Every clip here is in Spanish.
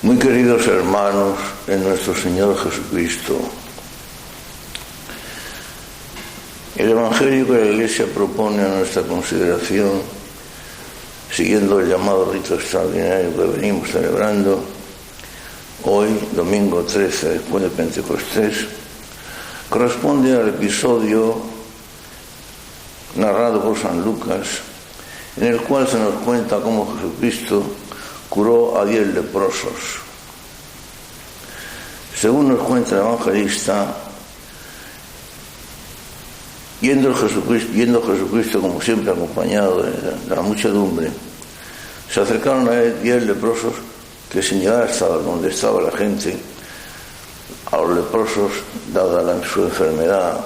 Muy queridos hermanos en nuestro Señor Jesucristo, el Evangelio que la Iglesia propone a nuestra consideración, siguiendo el llamado rito extraordinario que venimos celebrando, hoy, domingo 13, después de Pentecostés, corresponde al episodio narrado por San Lucas, en el cual se nos cuenta cómo Jesucristo curó a 10 leprosos. Según nos cuenta el evangelista, yendo Jesucristo como siempre acompañado de la muchedumbre, se acercaron a él 10 leprosos que, sin llegar hasta donde estaba la gente, a los leprosos, dada su enfermedad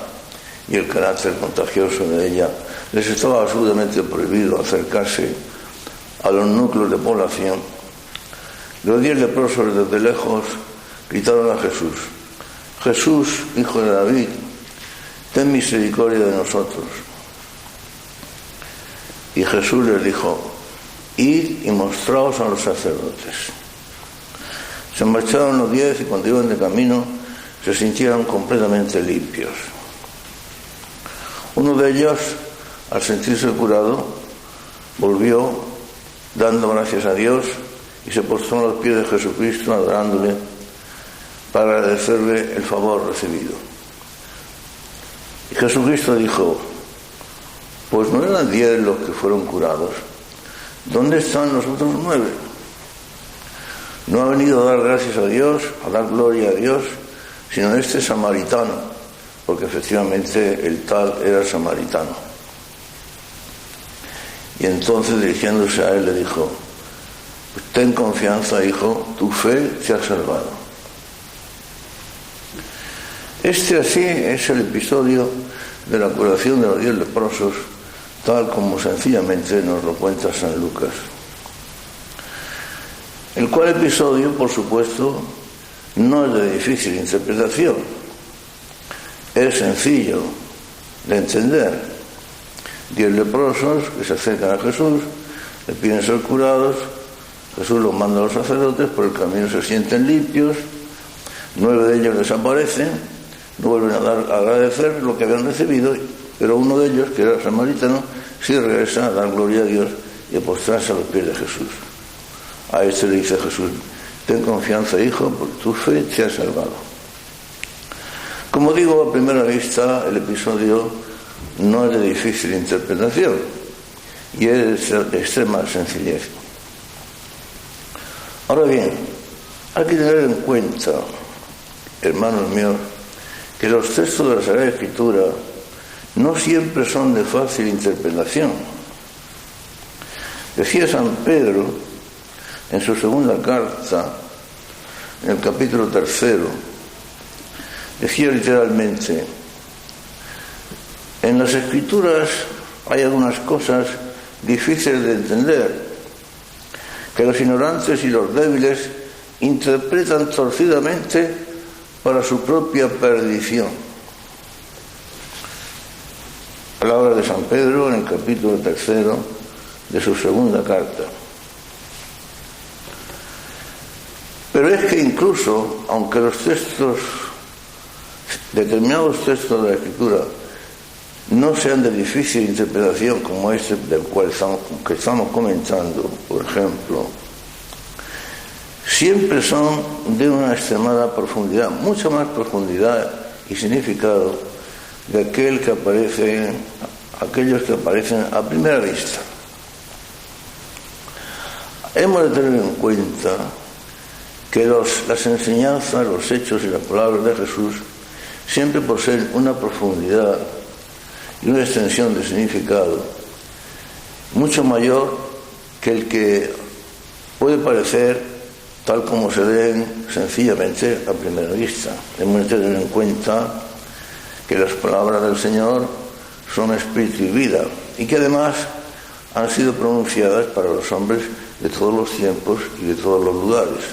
y el carácter contagioso de ella, les estaba absolutamente prohibido acercarse a los núcleos de población. Los 10 leprosos desde lejos gritaron a Jesús: Jesús, hijo de David, ten misericordia de nosotros. Y Jesús les dijo: id y mostraos a los sacerdotes. Se marcharon los 10 y cuando iban de camino se sintieron completamente limpios. Uno de ellos, al sentirse curado, volvió dando gracias a Dios y se postró a los pies de Jesucristo adorándole para agradecerle el favor recibido. Y Jesucristo dijo: pues no eran 10 los que fueron curados, ¿dónde están los otros 9? No ha venido a dar gracias a Dios, a dar gloria a Dios, sino este samaritano, porque efectivamente el tal era samaritano. Y entonces, dirigiéndose a él, le dijo: ten confianza, hijo, tu fe te ha salvado. Este así es el episodio de la curación de los 10 leprosos, tal como sencillamente nos lo cuenta San Lucas. El cual episodio, por supuesto, no es de difícil interpretación, es sencillo de entender. 10 leprosos que se acercan a Jesús, le piden ser curados, Jesús los manda a los sacerdotes, por el camino se sienten limpios, 9 de ellos desaparecen, no vuelven a agradecer lo que habían recibido, pero uno de ellos, que era samaritano, sí regresa a dar gloria a Dios y a postrarse a los pies de Jesús. A este le dice Jesús: ten confianza, hijo, porque tu fe te ha salvado. Como digo, a primera vista el episodio no es de difícil interpretación y es de extrema sencillez. Ahora bien, hay que tener en cuenta, hermanos míos, que los textos de la Sagrada Escritura no siempre son de fácil interpretación. Decía San Pedro en su segunda carta, en el capítulo 3, decía literalmente: en las Escrituras hay algunas cosas difíciles de entender, que los ignorantes y los débiles interpretan torcidamente para su propia perdición. Palabras de San Pedro en el capítulo 3 de su segunda carta. Pero es que incluso, aunque los textos, determinados textos de la Escritura, no sean de difícil interpretación como este del cual estamos comentando, por ejemplo, siempre son de una extremada profundidad, mucha más profundidad y significado de aquellos que aparecen a primera vista. Hemos de tener en cuenta que las enseñanzas, los hechos y las palabras de Jesús siempre poseen una profundidad y una extensión de significado mucho mayor que el que puede parecer tal como se leen sencillamente a primera vista. Hemos de tener en cuenta que las palabras del Señor son espíritu y vida y que además han sido pronunciadas para los hombres de todos los tiempos y de todos los lugares.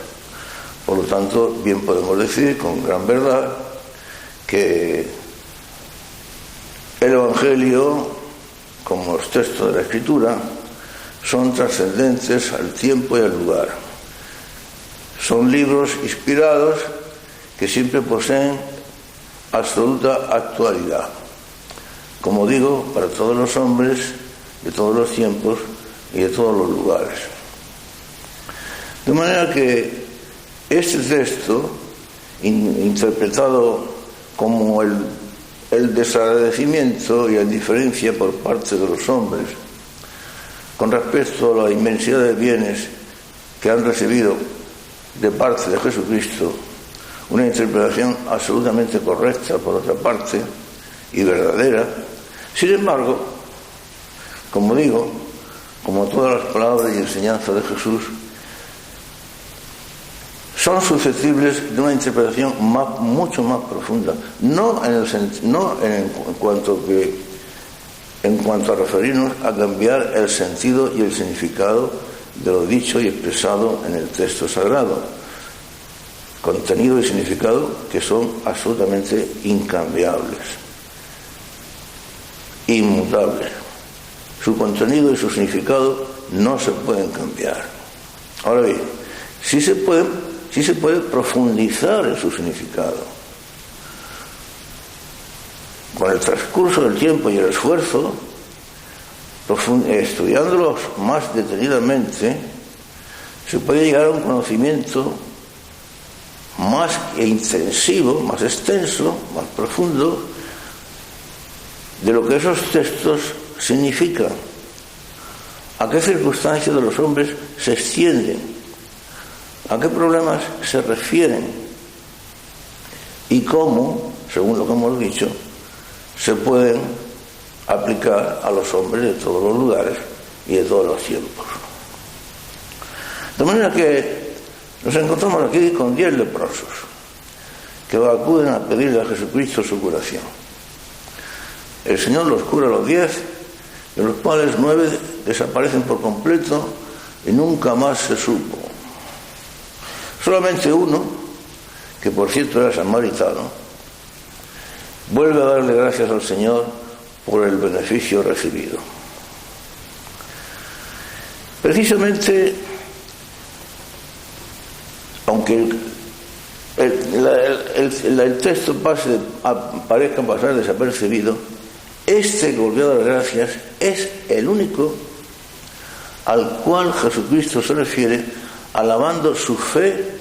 Por lo tanto, bien podemos decir con gran verdad que el Evangelio, como los textos de la Escritura, son trascendentes al tiempo y al lugar. Son libros inspirados que siempre poseen absoluta actualidad, como digo, para todos los hombres de todos los tiempos y de todos los lugares. De manera que este texto, interpretado como el desagradecimiento y la indiferencia por parte de los hombres con respecto a la inmensidad de bienes que han recibido de parte de Jesucristo, una interpretación absolutamente correcta por otra parte y verdadera. Sin embargo, como digo, como todas las palabras y enseñanzas de Jesús, son susceptibles de una interpretación mucho más profunda, no en cuanto a referirnos a cambiar el sentido y el significado de lo dicho y expresado en el texto sagrado, contenido y significado que son absolutamente incambiables, inmutables. Su contenido y su significado no se pueden cambiar. Ahora bien, sí se puede profundizar en su significado. Con el transcurso del tiempo y el esfuerzo, estudiándolos más detenidamente, se puede llegar a un conocimiento más intensivo, más extenso, más profundo de lo que esos textos significan, a qué circunstancias de los hombres se extienden, a qué problemas se refieren y cómo, según lo que hemos dicho, se pueden aplicar a los hombres de todos los lugares y de todos los tiempos. De manera que nos encontramos aquí con 10 leprosos que acuden a pedirle a Jesucristo su curación. El Señor los cura a los 10, de los cuales 9 desaparecen por completo y nunca más se supo. Solamente uno, que por cierto era samaritano, vuelve a darle gracias al Señor por el beneficio recibido. Precisamente, aunque el texto parezca pasar desapercibido, este que volvió a dar gracias es el único al cual Jesucristo se refiere alabando su fe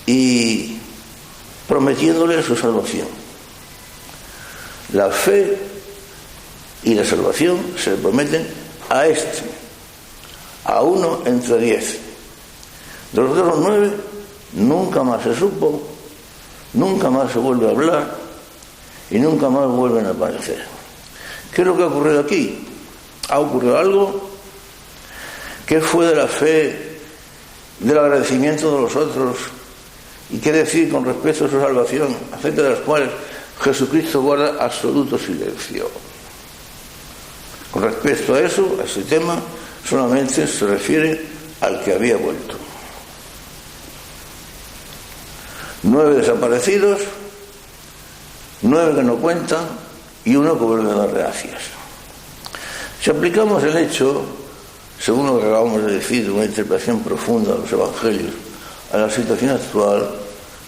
y prometiéndole su salvación. La fe y la salvación se le prometen a uno entre 10. De los otros 9 nunca más se supo, nunca más se vuelve a hablar y nunca más vuelven a aparecer. ¿Qué es lo que ha ocurrido aquí? ¿Ha ocurrido algo? ¿Qué fue de la fe, del agradecimiento de los otros? ¿Y qué decir con respecto a su salvación, acerca de las cuales Jesucristo guarda absoluto silencio? Con respecto a eso, a ese tema, solamente se refiere al que había vuelto. 9 desaparecidos, 9 que no cuentan y 1 que vuelve a dar gracias. Si aplicamos el hecho, según lo que acabamos de decir, de una interpretación profunda de los evangelios, a la situación actual,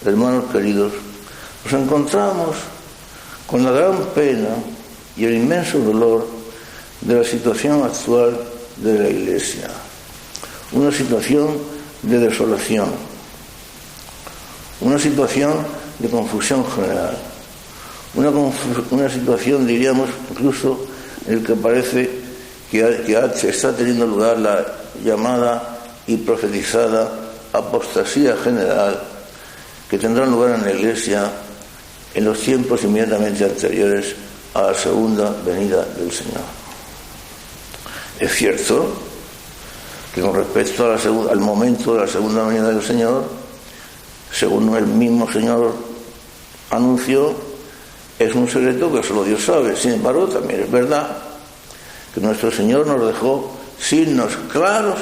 hermanos queridos, nos encontramos con la gran pena y el inmenso dolor de la situación actual de la Iglesia. Una situación de desolación, una situación de confusión general, una situación, diríamos, incluso en la que parece que está teniendo lugar la llamada y profetizada apostasía general que tendrá lugar en la Iglesia en los tiempos inmediatamente anteriores a la segunda venida del Señor. Es cierto que con respecto al momento de la segunda venida del Señor, según el mismo Señor anunció, es un secreto que solo Dios sabe. Sin embargo, también es verdad que nuestro Señor nos dejó signos claros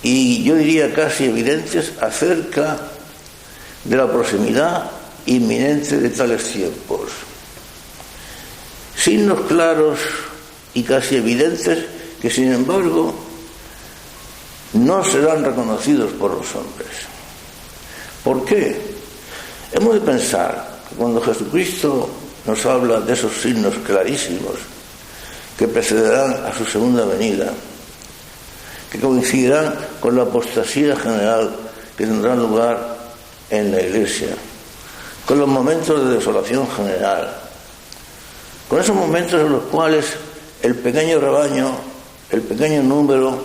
y yo diría casi evidentes acerca de la proximidad inminente de tales tiempos. Signos claros y casi evidentes que, sin embargo, no serán reconocidos por los hombres. ¿Por qué? Hemos de pensar que cuando Jesucristo nos habla de esos signos clarísimos que precederán a su segunda venida, que coincidirán con la apostasía general que tendrá lugar en la Iglesia, con los momentos de desolación general, con esos momentos en los cuales el pequeño rebaño, el pequeño número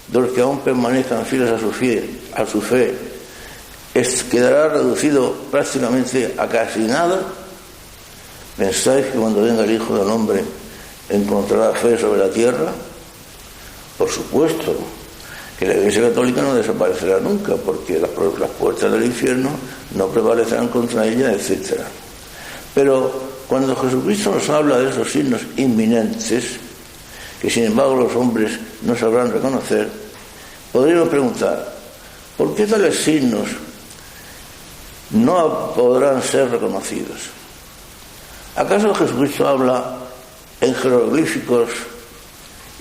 de los que aún permanezcan fieles a su fe, quedará reducido prácticamente a casi nada. ¿Pensáis que cuando venga el Hijo del Hombre encontrará fe sobre la tierra? Por supuesto que la Iglesia Católica no desaparecerá nunca, porque las puertas del infierno no prevalecerán contra ella, etc. Pero cuando Jesucristo nos habla de esos signos inminentes, que sin embargo los hombres no sabrán reconocer, podríamos preguntar, ¿por qué tales signos no podrán ser reconocidos? ¿Acaso Jesucristo habla en jeroglíficos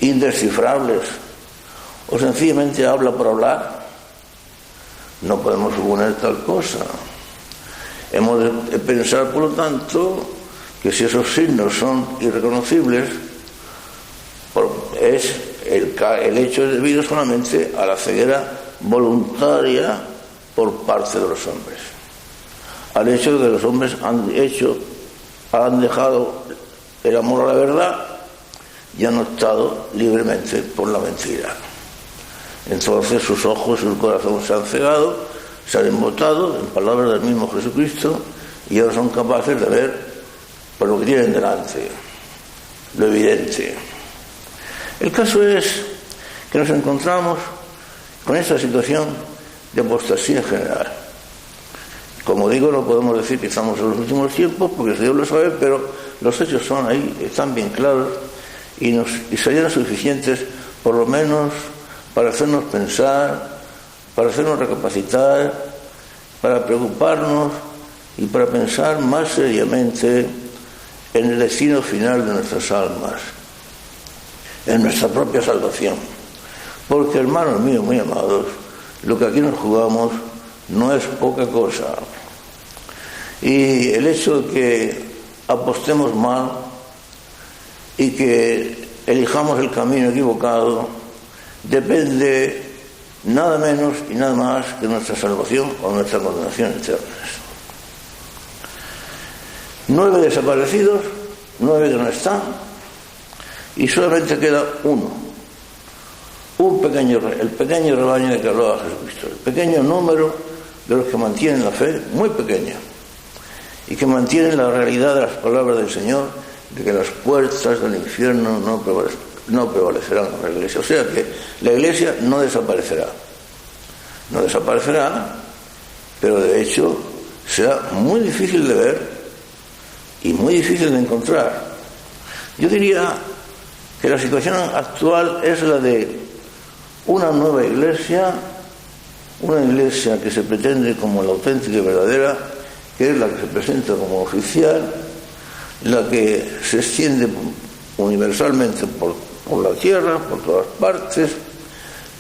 indescifrables o sencillamente habla por hablar? No podemos suponer tal cosa. Hemos de pensar, por lo tanto, que si esos signos son irreconocibles, es el hecho es debido solamente a la ceguera voluntaria por parte de los hombres, al hecho de que los hombres han dejado el amor a la verdad y han optado libremente por la mentira. Entonces sus ojos y su corazón se han cegado, se han embotado, en palabras del mismo Jesucristo, y ahora son capaces de ver por lo que tienen delante, lo evidente. El caso es que nos encontramos con esta situación de apostasía general. Como digo, no podemos decir que estamos en los últimos tiempos, porque Dios lo sabe, pero los hechos son ahí, están bien claros, y serían suficientes, por lo menos, para hacernos pensar, para hacernos recapacitar, para preocuparnos y para pensar más seriamente en el destino final de nuestras almas, en nuestra propia salvación. Porque, hermanos míos muy amados, lo que aquí nos jugamos no es poca cosa. Y el hecho de que apostemos mal y que elijamos el camino equivocado depende nada menos y nada más que nuestra salvación o nuestra condenación eterna. 9 desaparecidos, 9 que no están, y solamente queda uno, el pequeño rebaño de que hablaba Jesucristo, el pequeño número de los que mantienen la fe, muy pequeña, y que mantienen la realidad de las palabras del Señor, de que las puertas del infierno no prevalecerán en la Iglesia. O sea que la Iglesia no desaparecerá, pero de hecho será muy difícil de ver y muy difícil de encontrar. Yo diría que la situación actual es la de una nueva iglesia, una iglesia que se pretende como la auténtica y verdadera, que es la que se presenta como oficial, la que se extiende universalmente por la tierra, por todas partes,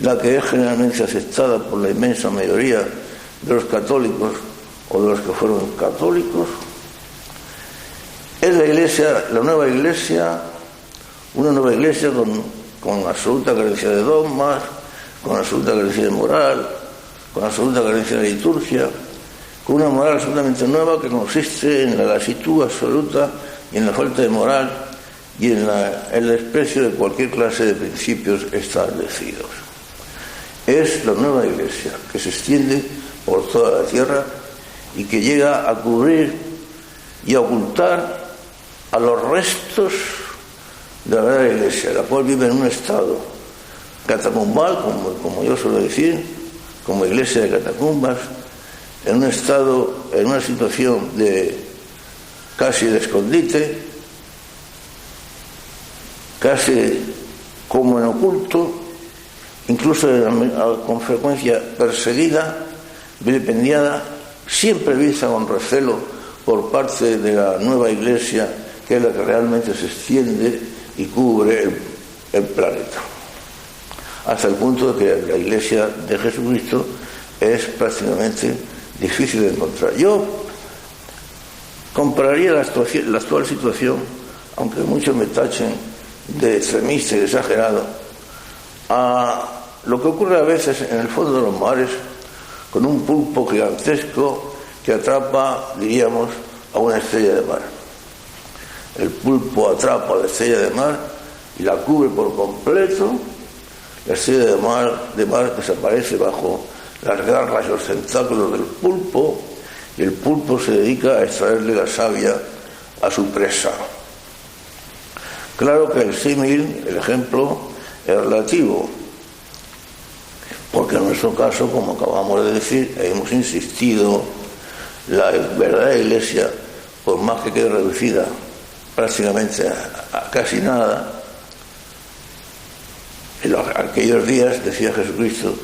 la que es generalmente aceptada por la inmensa mayoría de los católicos o de los que fueron católicos. Es la iglesia, la nueva iglesia, una nueva iglesia con absoluta carencia de dogmas, con absoluta carencia de moral, con absoluta carencia de liturgia, con una moral absolutamente nueva que consiste en la lasitud absoluta y en la falta de moral y en el desprecio de cualquier clase de principios establecidos. Es la nueva iglesia que se extiende por toda la tierra y que llega a cubrir y a ocultar a los restos de la verdadera iglesia, la cual vive en un estado catacumbal, como yo suelo decir, como iglesia de catacumbas, en un estado, en una situación de casi de escondite, casi como en oculto, incluso con frecuencia perseguida, vilipendiada, siempre vista con recelo por parte de la nueva iglesia, que es la que realmente se extiende y cubre el planeta. hasta el punto de que la Iglesia de Jesucristo es prácticamente difícil de encontrar. Yo compararía la actual situación, aunque muchos me tachen de extremista y de exagerado, a lo que ocurre a veces en el fondo de los mares con un pulpo gigantesco que atrapa, diríamos, a una estrella de mar. El pulpo atrapa a la estrella de mar y la cubre por completo. La estrella de mar desaparece bajo las garras y los tentáculos del pulpo, y el pulpo se dedica a extraerle la savia a su presa. Claro que el símil, el ejemplo, es relativo, porque en nuestro caso, como acabamos de decir, hemos insistido, la verdadera Iglesia, por más que quede reducida prácticamente a casi nada, en aquellos días, decía Jesucristo,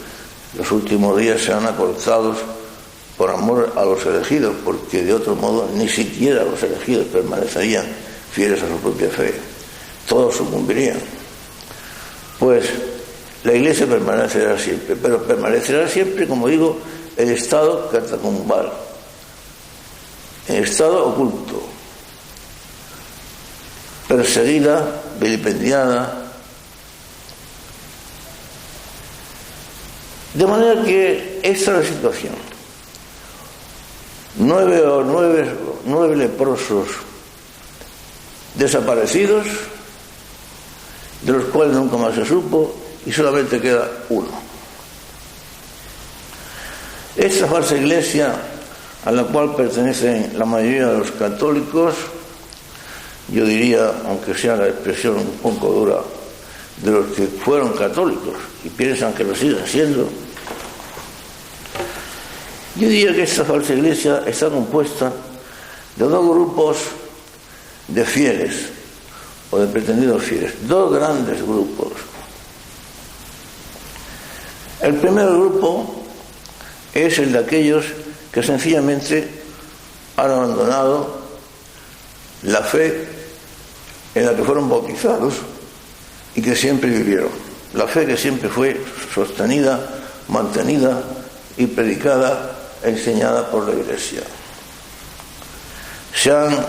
los últimos días serán acortados por amor a los elegidos, porque de otro modo ni siquiera los elegidos permanecerían fieles a su propia fe. Todos sucumbirían. Pues la Iglesia permanecerá siempre, pero permanecerá siempre, como digo, en estado catacumbal, en estado oculto, perseguida, vilipendiada. De manera que esta es la situación. 9 leprosos desaparecidos, de los cuales nunca más se supo, y solamente queda uno. Esta falsa iglesia, a la cual pertenecen la mayoría de los católicos, yo diría, aunque sea la expresión un poco dura, de los que fueron católicos y piensan que lo siguen siendo, yo diría que esta falsa iglesia está compuesta de dos grupos de fieles o de pretendidos fieles, dos grandes grupos. El primer grupo es el de aquellos que sencillamente han abandonado la fe en la que fueron bautizados y que siempre vivieron, la fe que siempre fue sostenida, mantenida y predicada e enseñada por la Iglesia. Se han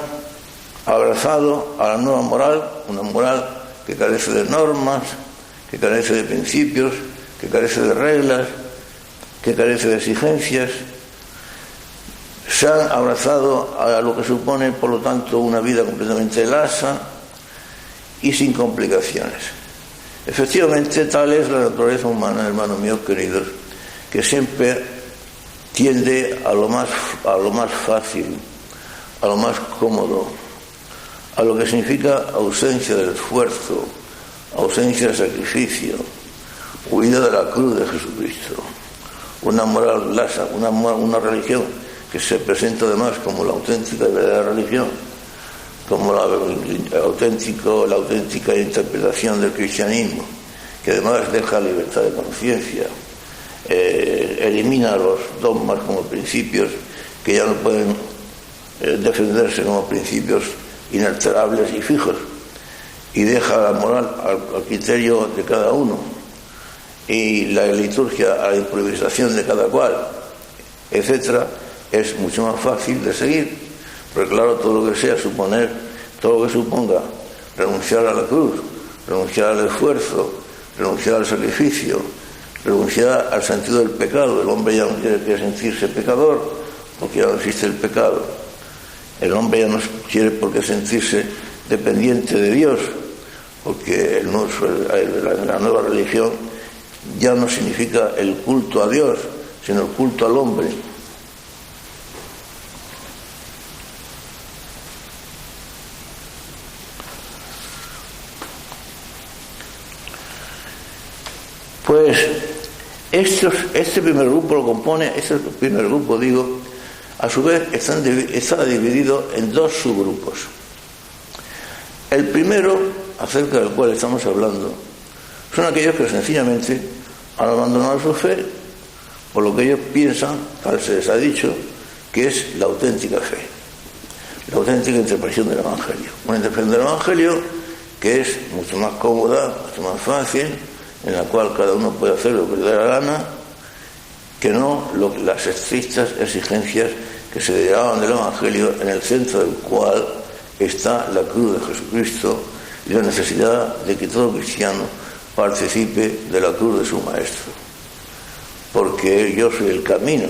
abrazado a la nueva moral, una moral que carece de normas, que carece de principios, que carece de reglas, que carece de exigencias. Se han abrazado a lo que supone, por lo tanto, una vida completamente lasa y sin complicaciones. Efectivamente, tal es la naturaleza humana, hermanos míos queridos, que siempre tiende a lo más fácil, a lo más cómodo, a lo que significa ausencia del esfuerzo, ausencia del sacrificio, huida de la cruz de Jesucristo, una moral lasa, una religión que se presenta además como la auténtica y verdadera religión, como la auténtica interpretación del cristianismo, que además deja libertad de conciencia, elimina los dogmas como principios que ya no pueden defenderse como principios inalterables y fijos, y deja la moral al criterio de cada uno y la liturgia a la improvisación de cada cual, etcétera. Es mucho más fácil de seguir, porque claro, todo lo que suponga renunciar a la cruz, renunciar al esfuerzo, renunciar al sacrificio, renunciar al sentido del pecado. El hombre ya no tiene que sentirse pecador, porque ya no existe el pecado. El hombre ya no quiere por qué sentirse dependiente de Dios, porque la nueva religión ya no significa el culto a Dios, sino el culto al hombre. Pues este primer grupo lo compone, a su vez está dividido en dos subgrupos. El primero, acerca del cual estamos hablando, son aquellos que sencillamente han abandonado su fe por lo que ellos piensan, tal se les ha dicho, que es la auténtica fe, la auténtica interpretación del Evangelio. Una interpretación del Evangelio que es mucho más cómoda, mucho más fácil, en la cual cada uno puede hacer lo que le dé la gana, que no las estrictas exigencias que se derivaban del Evangelio, en el centro del cual está la cruz de Jesucristo y la necesidad de que todo cristiano participe de la cruz de su Maestro. Porque yo soy el camino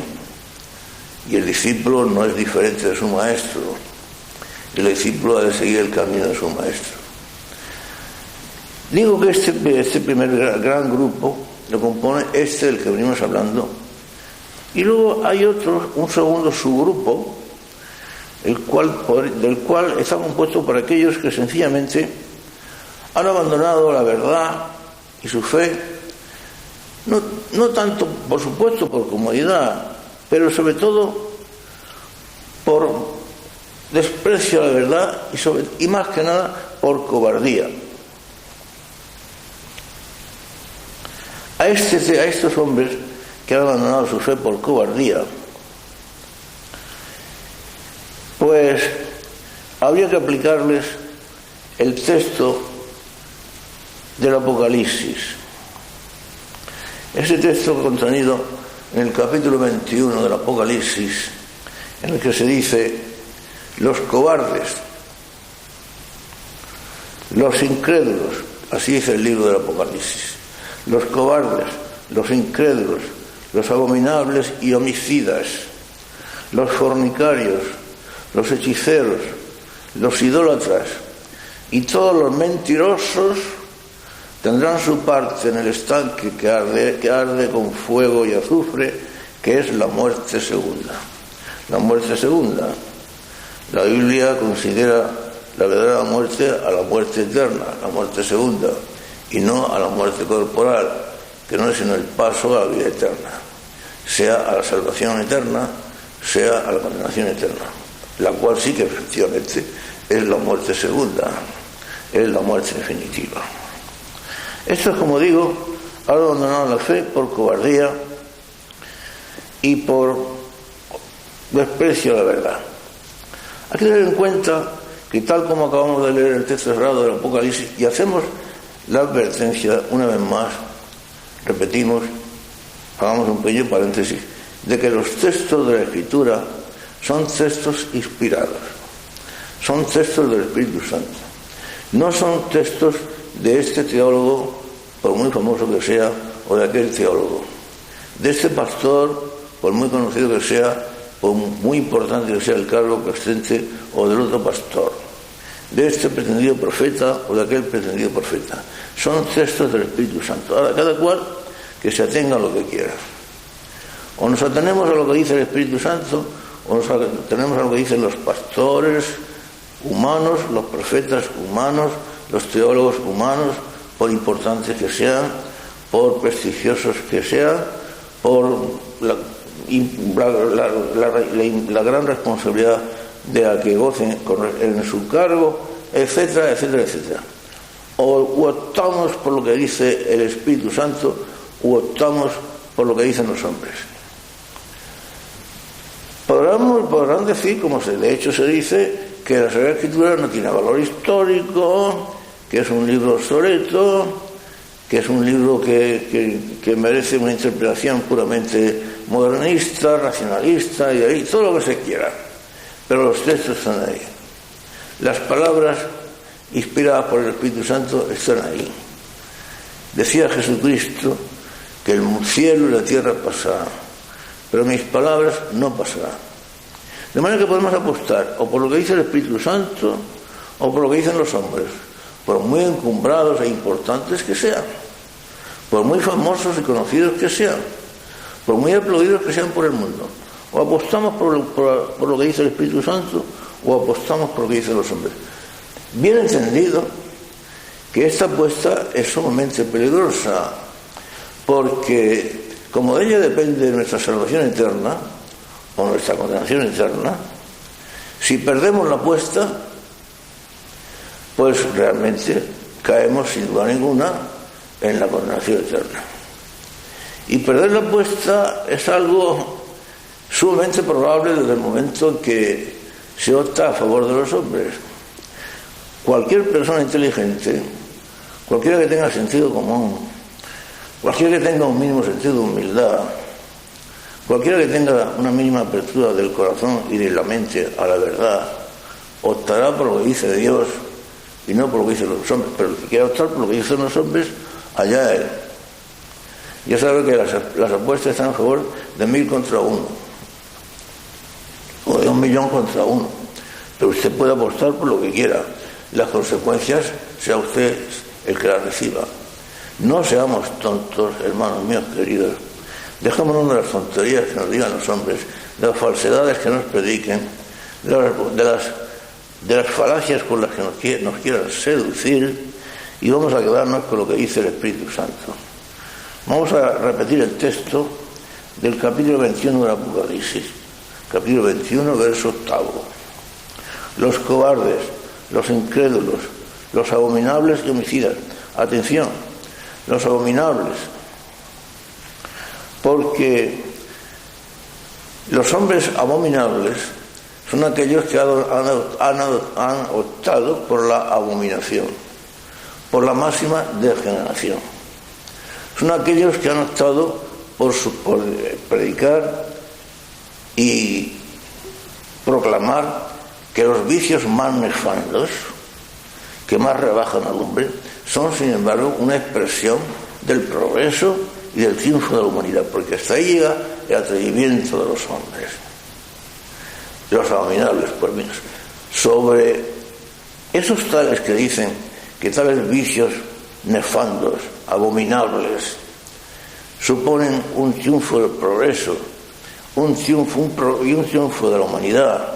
y el discípulo no es diferente de su Maestro. El discípulo ha de seguir el camino de su Maestro. Digo que este primer gran grupo lo compone del que venimos hablando, y luego hay un segundo subgrupo, del cual está compuesto por aquellos que sencillamente han abandonado la verdad y su fe, no tanto, por supuesto, por comodidad, pero sobre todo por desprecio a la verdad y más que nada por cobardía. A estos hombres que han abandonado su fe por cobardía, pues habría que aplicarles el texto del Apocalipsis. Ese texto contenido en el capítulo 21 del Apocalipsis, en el que se dice: los cobardes, los incrédulos, así dice el libro del Apocalipsis, los cobardes, los incrédulos, los abominables y homicidas, los fornicarios, los hechiceros, los idólatras y todos los mentirosos tendrán su parte en el estanque que arde con fuego y azufre, que es la muerte segunda. La muerte segunda. La Biblia considera la verdadera muerte a la muerte eterna, la muerte segunda, y no a la muerte corporal, que no es sino el paso a la vida eterna, sea a la salvación eterna, sea a la condenación eterna, la cual sí que efectivamente es la muerte segunda, es la muerte definitiva. Esto es, como digo, han abandonado la fe por cobardía y por desprecio a la verdad. Hay que tener en cuenta que, tal como acabamos de leer el texto sagrado del Apocalipsis, y hacemos la advertencia una vez más, repetimos, hagamos un pequeño paréntesis, de que los textos de la Escritura son textos inspirados, son textos del Espíritu Santo, no son textos de este teólogo, por muy famoso que sea, o de aquel teólogo, de este pastor, por muy conocido que sea, por muy importante que sea el cargo que ostente, o del otro pastor, de este pretendido profeta o de aquel pretendido profeta. Son textos del Espíritu Santo. Ahora, cada cual que se atenga a lo que quiera. O nos atenemos a lo que dice el Espíritu Santo, o nos atenemos a lo que dicen los pastores humanos, los profetas humanos, los teólogos humanos, por importantes que sean, por prestigiosos que sean, por la gran responsabilidad de la que gocen en su cargo, etcétera, etcétera, etcétera. O optamos por lo que dice el Espíritu Santo, u optamos por lo que dicen los hombres. Podrán decir, como de hecho se dice, que la Sagrada Escritura no tiene valor histórico, que es un libro obsoleto, que es un libro que merece una interpretación puramente modernista, racionalista, y ahí todo lo que se quiera. Pero los textos están ahí. Las palabras inspiradas por el Espíritu Santo están ahí. Decía Jesucristo que el cielo y la tierra pasarán, pero mis palabras no pasarán. De manera que podemos apostar o por lo que dice el Espíritu Santo o por lo que dicen los hombres, por muy encumbrados e importantes que sean, por muy famosos y conocidos que sean, por muy aplaudidos que sean por el mundo. O apostamos por lo que dice el Espíritu Santo o apostamos por lo que dicen los hombres. Bien entendido que esta apuesta es sumamente peligrosa, porque como de ella depende nuestra salvación eterna o nuestra condenación eterna, si perdemos la apuesta, pues realmente caemos sin duda ninguna en la condenación eterna. Y perder la apuesta es algo sumamente probable desde el momento en que se opta a favor de los hombres. Cualquier persona inteligente, cualquiera que tenga sentido común, Cualquiera que tenga un mínimo sentido de humildad, cualquiera que tenga una mínima apertura del corazón y de la mente a la verdad, optará por lo que dice Dios y no por lo que dicen los hombres. Pero el que quiera optar por lo que dicen los hombres, allá él. Ya sabe que las apuestas están a favor de 1000 contra 1 o de 1.000.000 contra 1, pero usted puede apostar por lo que quiera. Las consecuencias sea usted el que las reciba. No seamos tontos, hermanos míos queridos. Dejémonos de las tonterías que nos digan los hombres, de las falsedades que nos prediquen, de las falacias con las que nos quieran seducir, y vamos a quedarnos con lo que dice el Espíritu Santo. Vamos a repetir el texto del capítulo 21 del Apocalipsis, capítulo 21, verso 8. Los cobardes, los incrédulos, los abominables y homicidas. Atención, los abominables, porque los hombres abominables son aquellos que han optado por la abominación, por la máxima degeneración. Son aquellos que han optado por predicar y proclamar que los vicios más nefandos, que más rebajan al hombre, son sin embargo una expresión del progreso y del triunfo de la humanidad, porque hasta ahí llega el atrevimiento de los hombres. Los abominables, pues mira, sobre esos tales que dicen que tales vicios nefandos, abominables, suponen un triunfo del progreso, un triunfo de la humanidad,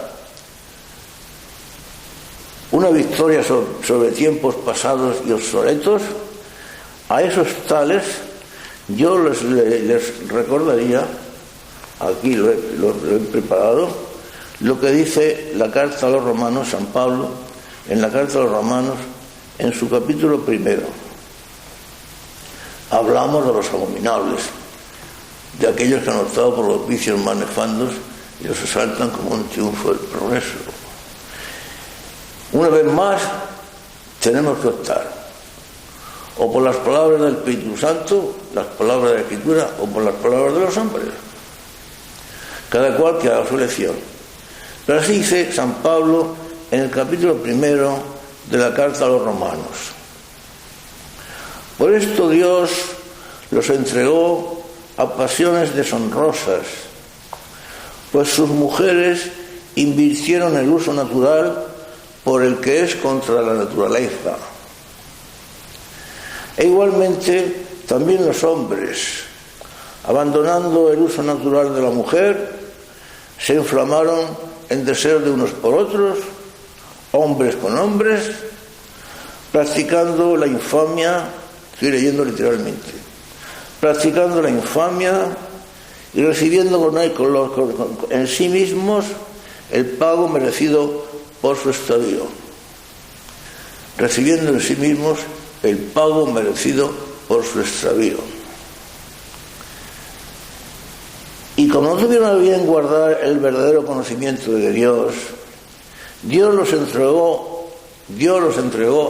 una victoria sobre tiempos pasados y obsoletos, a esos tales yo les recordaría, aquí lo he preparado, lo que dice la carta a los Romanos, San Pablo, en la carta a los Romanos, en su capítulo 1. Hablamos de los abominables, de aquellos que han optado por los vicios más nefandos y los exaltan como un triunfo del progreso. Una vez más, tenemos que optar o por las palabras del Espíritu Santo, las palabras de la Escritura, o por las palabras de los hombres. Cada cual que haga su elección. Pero así dice San Pablo en el capítulo 1 de la carta a los Romanos. Por esto Dios los entregó a pasiones deshonrosas, pues sus mujeres invirtieron el uso natural por el que es contra la naturaleza. E igualmente también los hombres, abandonando el uso natural de la mujer, se inflamaron en deseo de unos por otros, hombres con hombres, practicando la infamia, estoy leyendo literalmente, practicando la infamia y recibiendo en sí mismos el pago merecido por su extravío. Recibiendo en sí mismos el pago merecido por su extravío. Y como no tuvieron a bien guardar el verdadero conocimiento de Dios, Dios los entregó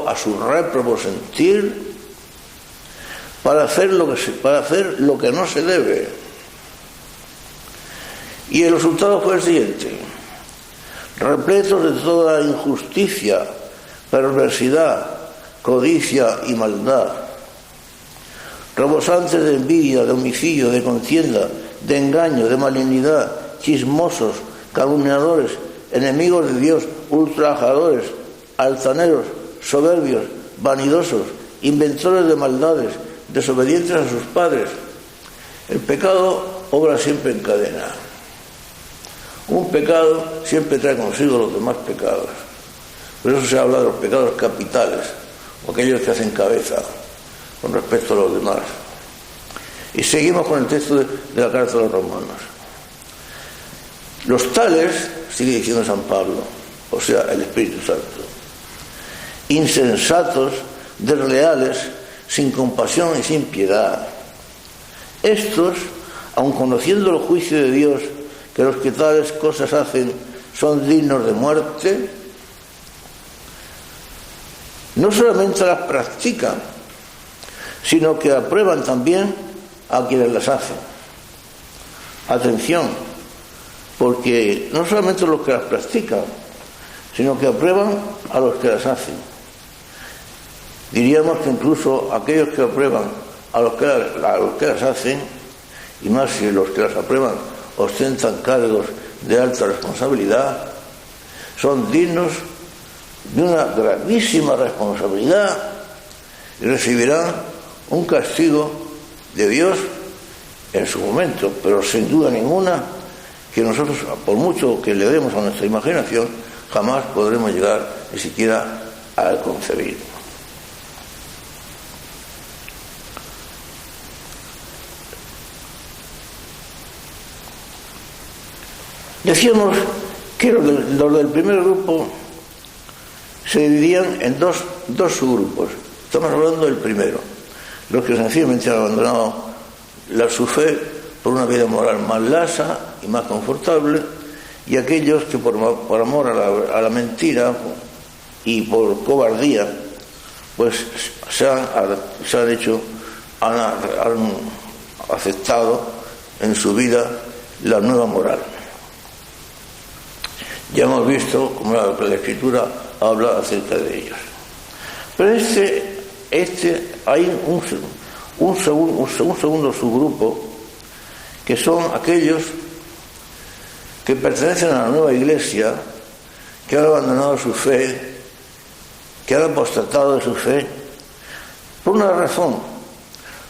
a su réprobo sentir para hacer lo que no se debe. Y el resultado fue el siguiente: repletos de toda injusticia, perversidad, codicia y maldad, rebosantes de envidia, de homicidio, de contienda, de engaño, de malignidad, chismosos, calumniadores, enemigos de Dios, ultrajadores, altaneros, soberbios, vanidosos, inventores de maldades, desobedientes a sus padres. El pecado obra siempre en cadena. Un pecado siempre trae consigo los demás pecados. Por eso se habla de los pecados capitales, o aquellos que hacen cabeza con respecto a los demás. Y seguimos con el texto de la carta a los Romanos. Los tales, sigue diciendo San Pablo, o sea, el Espíritu Santo, insensatos, desleales, sin compasión y sin piedad. Estos, aun conociendo el juicio de Dios, que los que tales cosas hacen son dignos de muerte, no solamente las practican, sino que aprueban también a quienes las hacen. Atención, porque no solamente los que las practican, sino que aprueban a los que las hacen. Diríamos que incluso aquellos que aprueban a los que las hacen, y más si los que las aprueban ostentan cargos de alta responsabilidad, son dignos de una gravísima responsabilidad y recibirán un castigo de Dios en su momento, pero sin duda ninguna que nosotros, por mucho que le demos a nuestra imaginación, jamás podremos llegar ni siquiera a concebir. Decíamos que los del primer grupo se dividían en dos subgrupos. Estamos hablando del primero, los que sencillamente han abandonado su fe por una vida moral más lasa y más confortable, y aquellos que por amor a la mentira y por cobardía pues han aceptado en su vida la nueva moral. Ya hemos visto cómo la Escritura habla acerca de ellos. Pero hay un segundo subgrupo, que son aquellos que pertenecen a la nueva Iglesia, que han abandonado su fe, que han apostatado de su fe, por una razón,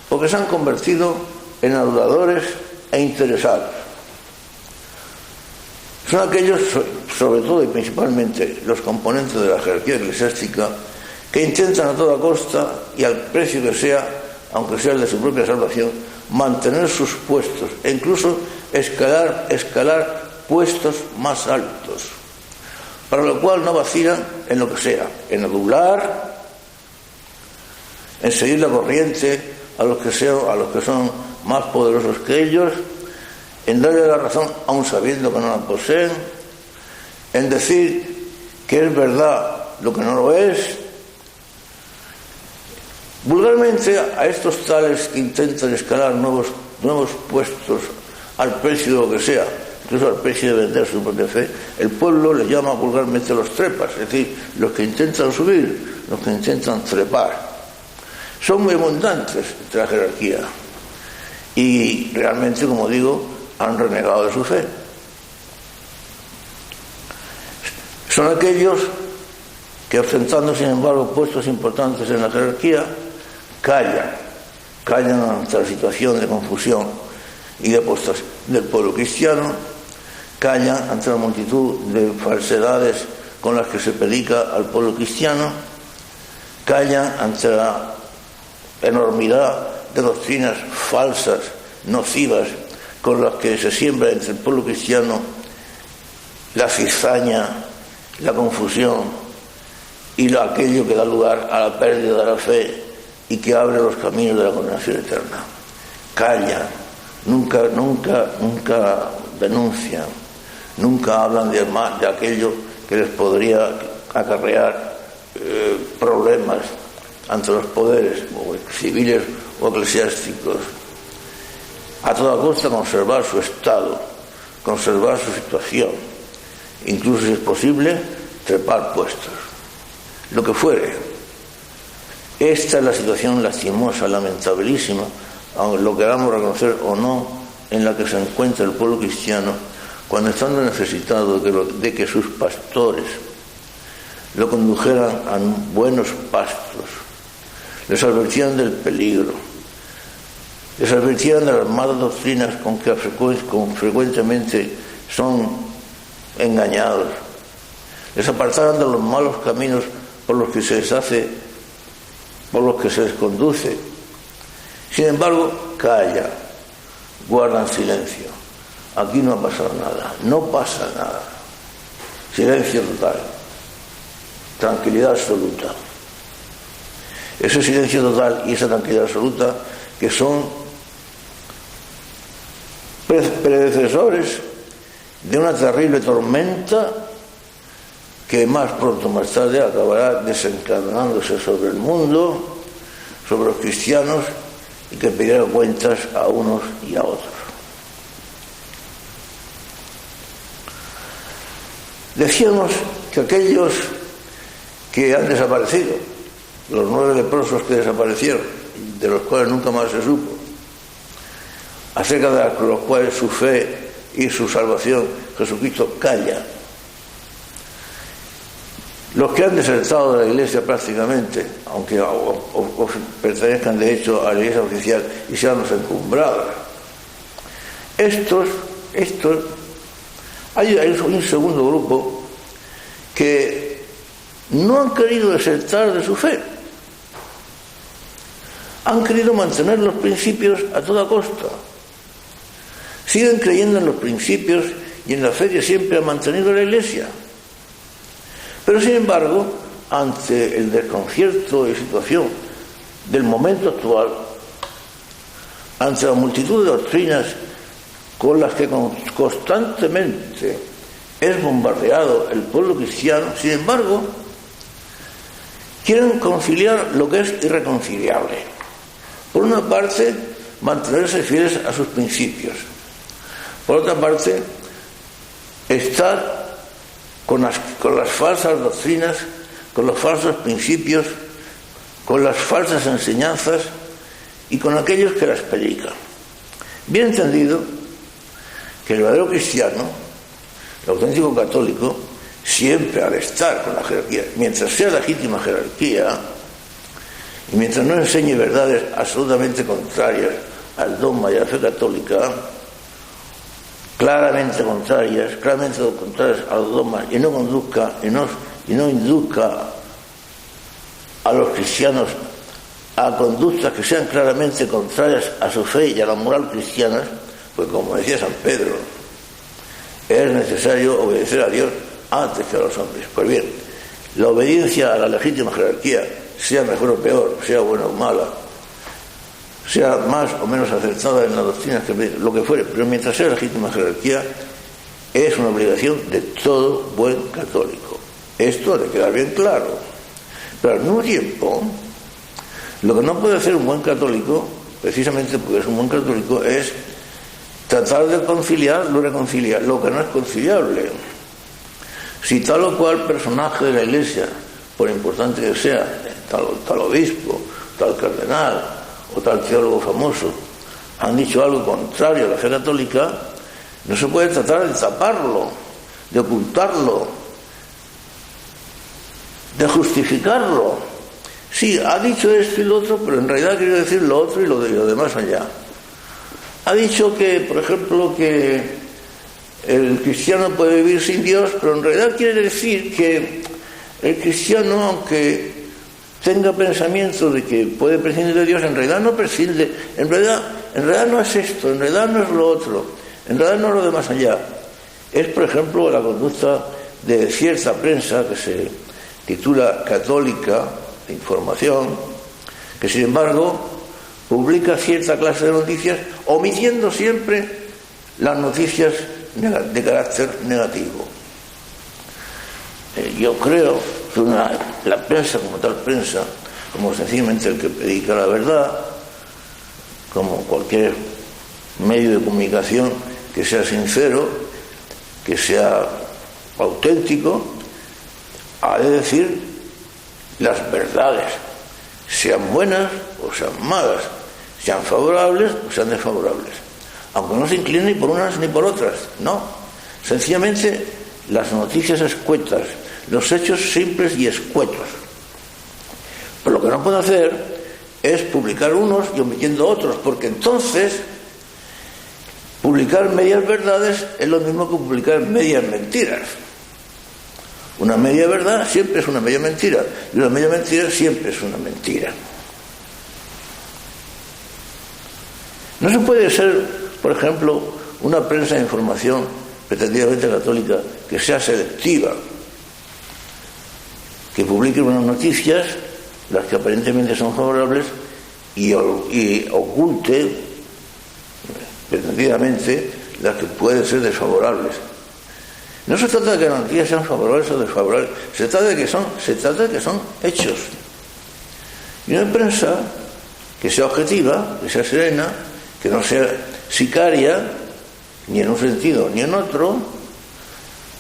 porque se han convertido en aduladores e interesados. Son aquellos, sobre todo y principalmente los componentes de la jerarquía eclesiástica, que intentan a toda costa y al precio que sea, aunque sea el de su propia salvación, mantener sus puestos e incluso escalar puestos más altos, para lo cual no vacilan en lo que sea, en adular, en seguir la corriente a los que son más poderosos que ellos, en darle la razón aun sabiendo que no la poseen, en decir que es verdad lo que no lo es. Vulgarmente, a estos tales que intentan escalar nuevos puestos al precio de lo que sea, incluso al precio de vender su propia fe, el pueblo les llama vulgarmente los trepas, es decir, los que intentan subir, los que intentan trepar. Son muy abundantes entre la jerarquía y realmente, como digo, han renegado de su fe. Son aquellos que, ostentando sin embargo puestos importantes en la jerarquía, callan ante la situación de confusión y de apostasía del pueblo cristiano, callan ante la multitud de falsedades con las que se predica al pueblo cristiano, callan ante la enormidad de doctrinas falsas, nocivas, con las que se siembra entre el pueblo cristiano la cizaña, la confusión y aquello que da lugar a la pérdida de la fe y que abre los caminos de la condenación eterna. Callan, nunca denuncian, nunca hablan de aquello que les podría acarrear problemas ante los poderes civiles o eclesiásticos. A toda costa conservar su estado, conservar su situación, incluso si es posible trepar puestos, lo que fuere. Esta es la situación lastimosa, lamentabilísima, aunque lo queramos reconocer o no, en la que se encuentra el pueblo cristiano cuando, estando necesitado de que sus pastores lo condujeran a buenos pastos, les advertían del peligro, les advertían de las malas doctrinas con que frecuentemente son engañados, les apartaran de los malos caminos por los que se les conduce. Sin embargo, callan, guardan silencio. Aquí no ha pasado nada, no pasa nada. Silencio total, tranquilidad absoluta. Ese silencio total y esa tranquilidad absoluta que son predecesores de una terrible tormenta que más pronto o más tarde acabará desencadenándose sobre el mundo, sobre los cristianos y que pedirá cuentas a unos y a otros. Decíamos que aquellos que han desaparecido, los 9 leprosos que desaparecieron, de los cuales nunca más se supo, acerca de los cuales su fe y su salvación Jesucristo calla. Los que han desertado de la Iglesia prácticamente, aunque o pertenezcan de hecho a la Iglesia oficial y sean los encumbrados, hay un segundo grupo que no han querido desertar de su fe. Han querido mantener los principios a toda costa. Siguen creyendo en los principios y en la fe que siempre ha mantenido la Iglesia. Pero sin embargo, ante el desconcierto de situación del momento actual, ante la multitud de doctrinas con las que constantemente es bombardeado el pueblo cristiano, sin embargo, quieren conciliar lo que es irreconciliable. Por una parte, mantenerse fieles a sus principios. Por otra parte, estar con las falsas doctrinas, con los falsos principios, con las falsas enseñanzas y con aquellos que las predican. Bien entendido que el verdadero cristiano, el auténtico católico, siempre al estar con la jerarquía, mientras sea legítima jerarquía y mientras no enseñe verdades absolutamente contrarias al dogma y a la fe católica, claramente contrarias a los dogmas, y no conduzca y no induzca a los cristianos a conductas que sean claramente contrarias a su fe y a la moral cristiana, pues como decía San Pedro, es necesario obedecer a Dios antes que a los hombres. Pues bien, la obediencia a la legítima jerarquía, sea mejor o peor, sea buena o mala, sea más o menos acertada en las doctrinas, lo que fuere, pero mientras sea legítima jerarquía, es una obligación de todo buen católico. Esto ha de quedar bien claro. Pero al mismo tiempo, lo que no puede hacer un buen católico, precisamente porque es un buen católico, es tratar de conciliar lo que no es conciliable. Si tal o cual personaje de la Iglesia, por importante que sea, tal obispo, tal cardenal o tal teólogo famoso, han dicho algo contrario a la fe católica, no se puede tratar de taparlo, de ocultarlo, de justificarlo. Sí, ha dicho esto y lo otro, pero en realidad quiere decir lo otro y lo demás allá. Ha dicho que, por ejemplo, que el cristiano puede vivir sin Dios, pero en realidad quiere decir que el cristiano, aunque tenga pensamiento de que puede prescindir de Dios, en realidad no prescinde, en realidad no es esto, en realidad no es lo otro, en realidad no es lo de más allá. Es, por ejemplo, la conducta de cierta prensa que se titula católica de información, que sin embargo publica cierta clase de noticias, omitiendo siempre las noticias de carácter negativo. Yo creo que la prensa como tal prensa, como sencillamente el que predica la verdad, como cualquier medio de comunicación que sea sincero, que sea auténtico, ha de decir las verdades, sean buenas o sean malas, sean favorables o sean desfavorables, aunque no se incline ni por unas ni por otras, no, sencillamente las noticias escuetas, los hechos simples y escuetos. Pero lo que no puede hacer es publicar unos y omitiendo otros, porque entonces publicar medias verdades es lo mismo que publicar medias mentiras. Una media verdad siempre es una media mentira, y una media mentira siempre es una mentira. No se puede ser, por ejemplo, una prensa de información pretendidamente católica que sea selectiva, que publique unas noticias, las que aparentemente son favorables, y oculte pretendidamente las que pueden ser desfavorables. No se trata de que las noticias sean favorables o desfavorables, se trata de que son hechos. Y una prensa que sea objetiva, que sea serena, que no sea sicaria, ni en un sentido ni en otro,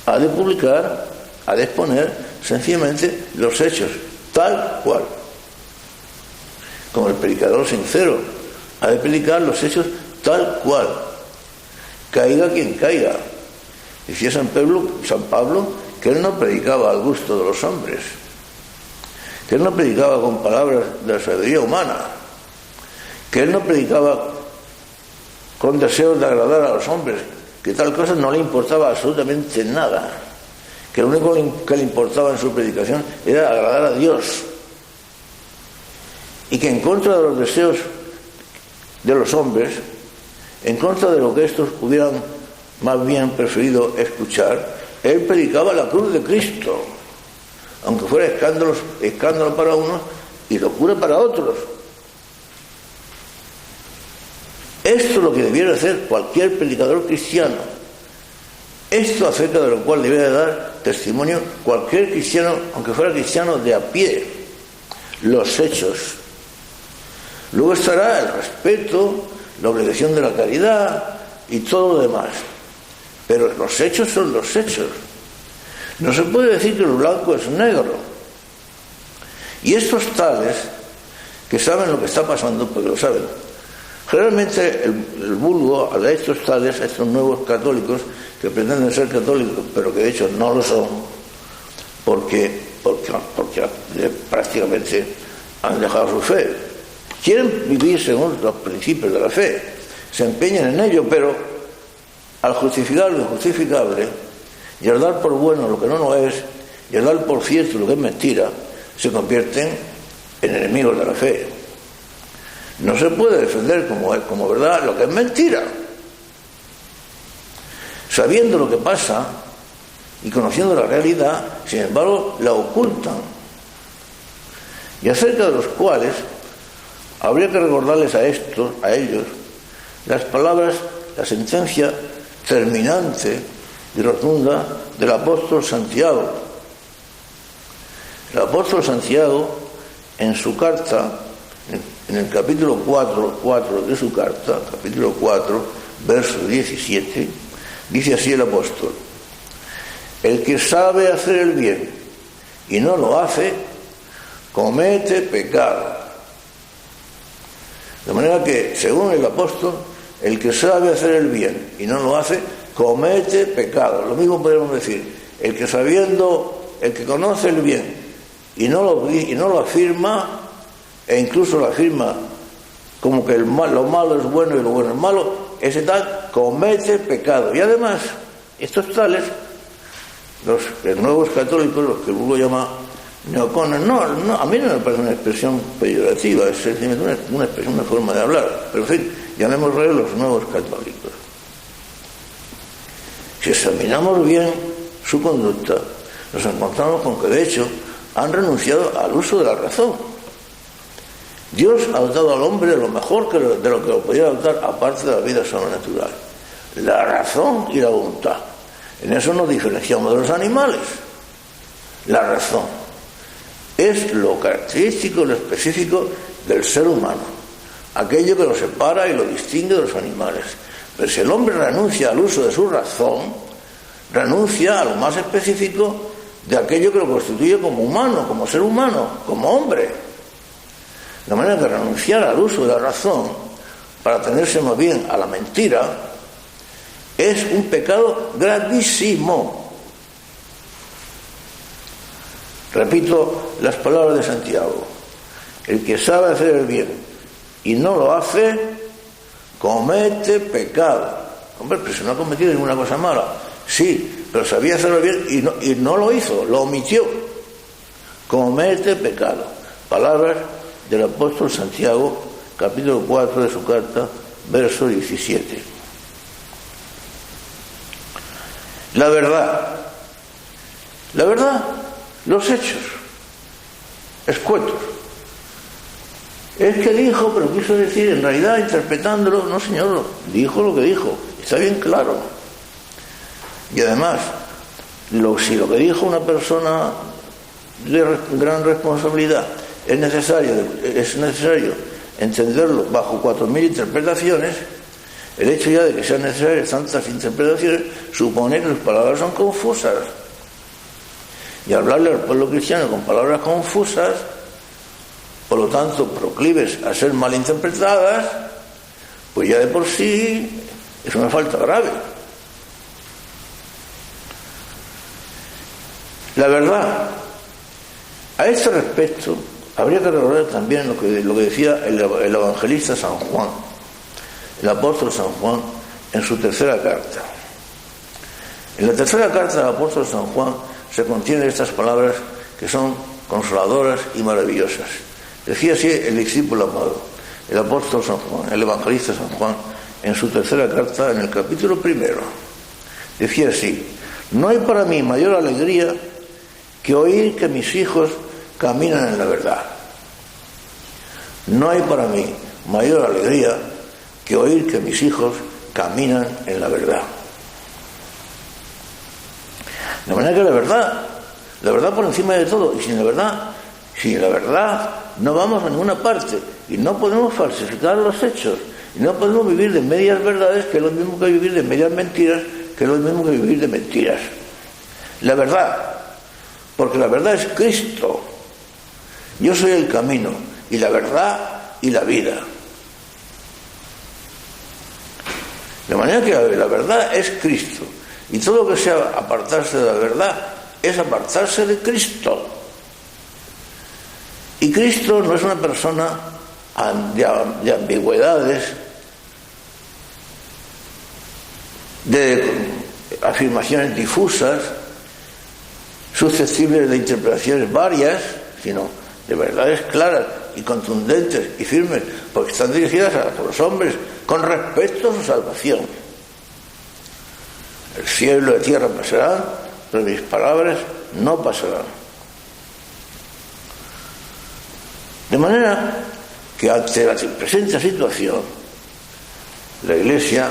ha de publicar, ha de exponer sencillamente los hechos, tal cual. Como el predicador sincero, ha de predicar los hechos tal cual, caiga quien caiga. Decía San Pablo que él no predicaba al gusto de los hombres, que él no predicaba con palabras de la sabiduría humana, que él no predicaba con deseos de agradar a los hombres, que tal cosa no le importaba absolutamente nada, que lo único que le importaba en su predicación era agradar a Dios, y que en contra de los deseos de los hombres, en contra de lo que estos hubieran más bien preferido escuchar, él predicaba la cruz de Cristo, aunque fuera escándalo para unos y locura para otros. Esto es lo que debiera hacer cualquier predicador cristiano. Esto acerca de lo cual debiera dar testimonio cualquier cristiano, aunque fuera cristiano de a pie. Los hechos. Luego estará el respeto, la obligación de la caridad y todo lo demás. Pero los hechos son los hechos. No se puede decir que lo blanco es negro. Y estos tales que saben lo que está pasando, porque lo saben. Generalmente el vulgo, a estos tales, a estos nuevos católicos que pretenden ser católicos, pero que de hecho no lo son, porque prácticamente han dejado su fe. Quieren vivir según los principios de la fe, se empeñan en ello, pero al justificar lo injustificable y al dar por bueno lo que no lo es, y al dar por cierto lo que es mentira, se convierten en enemigos de la fe. No se puede defender como verdad lo que es mentira. Sabiendo lo que pasa y conociendo la realidad, sin embargo, la ocultan. Y acerca de los cuales habría que recordarles a ellos, las palabras, la sentencia terminante y rotunda del apóstol Santiago. El apóstol Santiago, en su carta, en el capítulo 4 de su carta, capítulo 4, verso 17, dice así el apóstol: el que sabe hacer el bien y no lo hace, comete pecado. De manera que, según el apóstol, el que sabe hacer el bien y no lo hace, comete pecado. Lo mismo podemos decir, el que conoce el bien y no lo afirma, e incluso lo afirma como que lo malo es bueno y lo bueno es malo, ese tal comete pecado. Y además, estos tales, los nuevos católicos, los que luego llama neocones, no, a mí no me parece una expresión peyorativa, es sencillamente una expresión, una forma de hablar, pero en fin, llamémosle los nuevos católicos. Si examinamos bien su conducta, nos encontramos con que de hecho han renunciado al uso de la razón. Dios ha dotado al hombre lo mejor de lo que lo podía dotar, aparte de la vida sobrenatural: la razón y la voluntad. En eso nos diferenciamos de los animales. La razón es lo característico, lo específico del ser humano, aquello que lo separa y lo distingue de los animales. Pero si el hombre renuncia al uso de su razón, renuncia a lo más específico de aquello que lo constituye como humano, como ser humano, como hombre. De manera que renunciar al uso de la razón para tenerse más bien a la mentira es un pecado gravísimo. Repito las palabras de Santiago: el que sabe hacer el bien y no lo hace, comete pecado. Hombre, pero si no ha cometido ninguna cosa mala. Sí, pero sabía hacerlo bien y no lo hizo, lo omitió. Comete pecado. Palabras del apóstol Santiago, capítulo 4 de su carta, verso 17. La verdad, los hechos escuetos. Es que dijo, pero quiso decir, en realidad, interpretándolo, no señor, dijo lo que dijo, está bien claro. Y además, si lo que dijo una persona de gran responsabilidad es necesario entenderlo bajo 4.000 interpretaciones, el hecho ya de que sean necesarias tantas interpretaciones supone que sus palabras son confusas. Y hablarle al pueblo cristiano con palabras confusas, por lo tanto proclives a ser malinterpretadas, pues ya de por sí es una falta grave. La verdad, a este respecto, habría que recordar también lo que decía el evangelista San Juan, el apóstol San Juan, en su tercera carta. En la tercera carta del apóstol San Juan se contienen estas palabras que son consoladoras y maravillosas. Decía así el discípulo amado, el apóstol San Juan, el evangelista San Juan, en su tercera carta, en el capítulo 1. Decía así: no hay para mí mayor alegría que oír que mis hijos caminan en la verdad. No hay para mí mayor alegría que oír que mis hijos caminan en la verdad. De manera que la verdad por encima de todo, y sin la verdad no vamos a ninguna parte, y no podemos falsificar los hechos, y no podemos vivir de medias verdades, que es lo mismo que vivir de medias mentiras, que es lo mismo que vivir de mentiras. La verdad, porque la verdad es Cristo. Yo soy el camino, y la verdad, y la vida. De manera que la verdad es Cristo, y todo lo que sea apartarse de la verdad es apartarse de Cristo. Y Cristo no es una persona de ambigüedades, de afirmaciones difusas, susceptibles de interpretaciones varias, sino de verdades claras y contundentes y firmes, porque están dirigidas a los hombres con respecto a su salvación. El cielo y la tierra pasarán, pero mis palabras no pasarán. De manera que ante la presente situación, la Iglesia,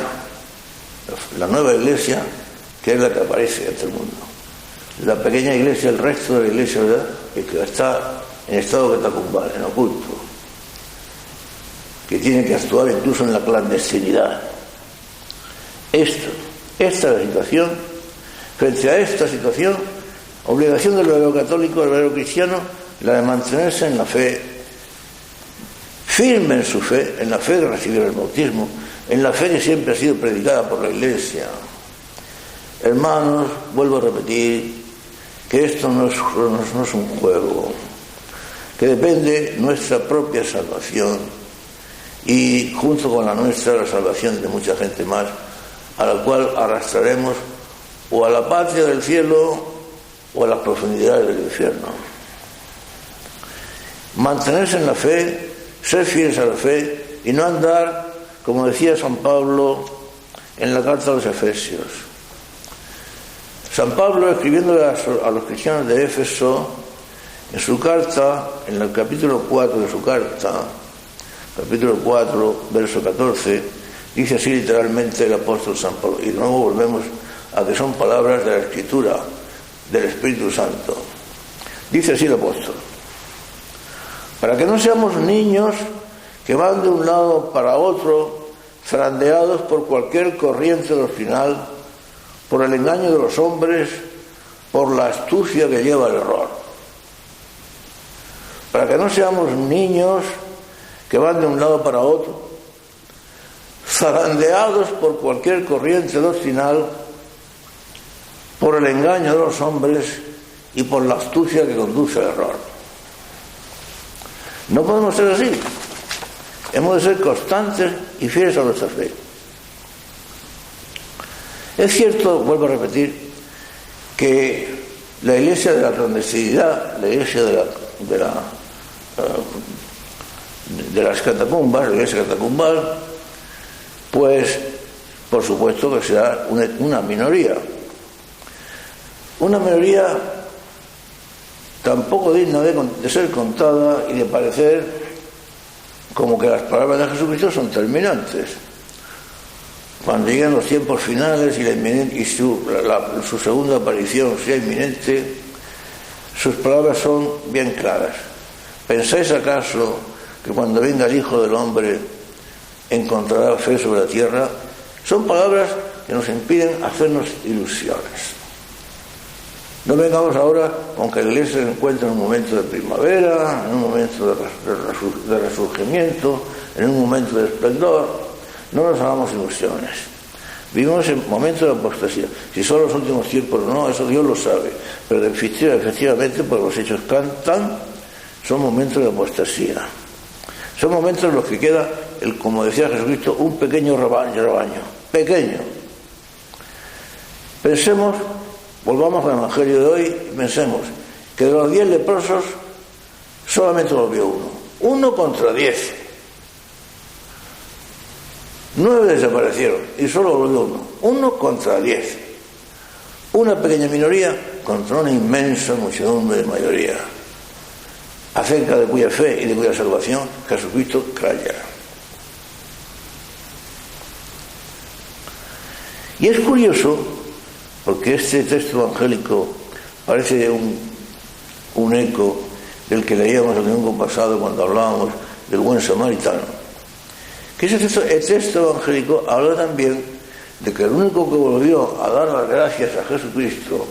la nueva Iglesia, que es la que aparece ante el mundo, la pequeña Iglesia, el resto de la Iglesia, ¿verdad?, que está en estado catacumbal, en oculto, que tiene que actuar incluso en la clandestinidad. Esta es la situación. Frente a esta situación, obligación del verdadero católico, del verdadero cristiano, la de mantenerse en la fe, firme en su fe, en la fe de recibir el bautismo, en la fe que siempre ha sido predicada por la Iglesia. Hermanos, vuelvo a repetir que esto no es un juego, que depende nuestra propia salvación y junto con la nuestra la salvación de mucha gente más, a la cual arrastraremos o a la patria del cielo o a las profundidades del infierno. Mantenerse en la fe, ser fieles a la fe y no andar, como decía San Pablo en la carta a los Efesios. San Pablo, escribiéndole a los cristianos de Éfeso, en su carta, en el capítulo 4 de su carta, capítulo 4, verso 14, dice así literalmente el apóstol San Pablo, y de nuevo volvemos a que son palabras de la Escritura, del Espíritu Santo. Dice así el apóstol: para que no seamos niños que van de un lado para otro, zarandeados por cualquier corriente doctrinal, por el engaño de los hombres, por la astucia que lleva el error. Para que no seamos niños que van de un lado para otro, zarandeados por cualquier corriente doctrinal, por el engaño de los hombres y por la astucia que conduce al error. No podemos ser así. Hemos de ser constantes y fieles a nuestra fe. Es cierto, vuelvo a repetir, que la Iglesia de la clandestinidad, la Iglesia de las catacumbas, la Iglesia catacumbal, pues por supuesto que será una minoría. Una minoría tampoco digna de ser contada y de parecer como que las palabras de Jesucristo son terminantes. Cuando lleguen los tiempos finales y su segunda aparición sea inminente, sus palabras son bien claras. ¿Pensáis acaso que cuando venga el Hijo del Hombre encontrará fe sobre la tierra, son palabras que nos impiden hacernos ilusiones. No vengamos ahora con que la Iglesia se encuentra en un momento de primavera, en un momento de resurgimiento, en un momento de esplendor. No nos hagamos ilusiones. Vivimos en momentos de apostasía. Si son los últimos tiempos o no, eso Dios lo sabe. Pero efectivamente, por los hechos cantan, son momentos de apostasía. Son momentos en los que queda, como decía Jesucristo, un pequeño rebaño. Pequeño. Pensemos, volvamos al Evangelio de hoy y pensemos que de los 10 leprosos solamente lo vio uno. 1 contra 10. 9 desaparecieron y solo lo vio uno. 1 contra 10. Una pequeña minoría contra una inmensa muchedumbre de mayoría, acerca de cuya fe y de cuya salvación Jesucristo calla. Y es curioso, porque este texto evangélico parece un eco del que leíamos el domingo pasado cuando hablábamos del buen samaritano, que el texto evangélico habla también de que el único que volvió a dar las gracias a Jesucristo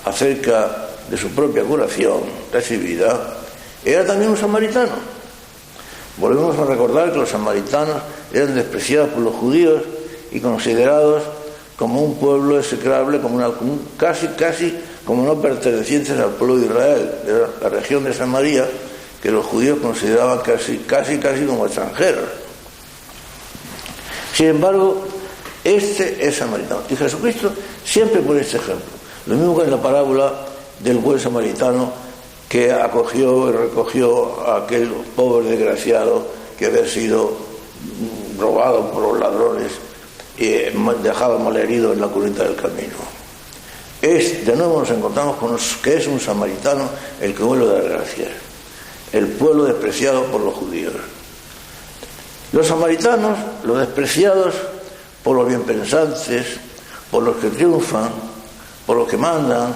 acerca de su propia curación recibida era también un samaritano. Volvemos a recordar que los samaritanos eran despreciados por los judíos y considerados como un pueblo execrable, casi como no pertenecientes al pueblo de Israel, de la región de Samaria, que los judíos consideraban casi como extranjeros. Sin embargo, este es samaritano. Y Jesucristo siempre pone este ejemplo. Lo mismo que en la parábola del buen samaritano que acogió y recogió a aquel pobre desgraciado que había sido robado por los ladrones y dejado malherido en la cuneta del camino. De nuevo nos encontramos con que es un samaritano el que vuelve a dar gracias, el pueblo despreciado por los judíos. Los samaritanos, los despreciados por los bienpensantes, por los que triunfan, por los que mandan,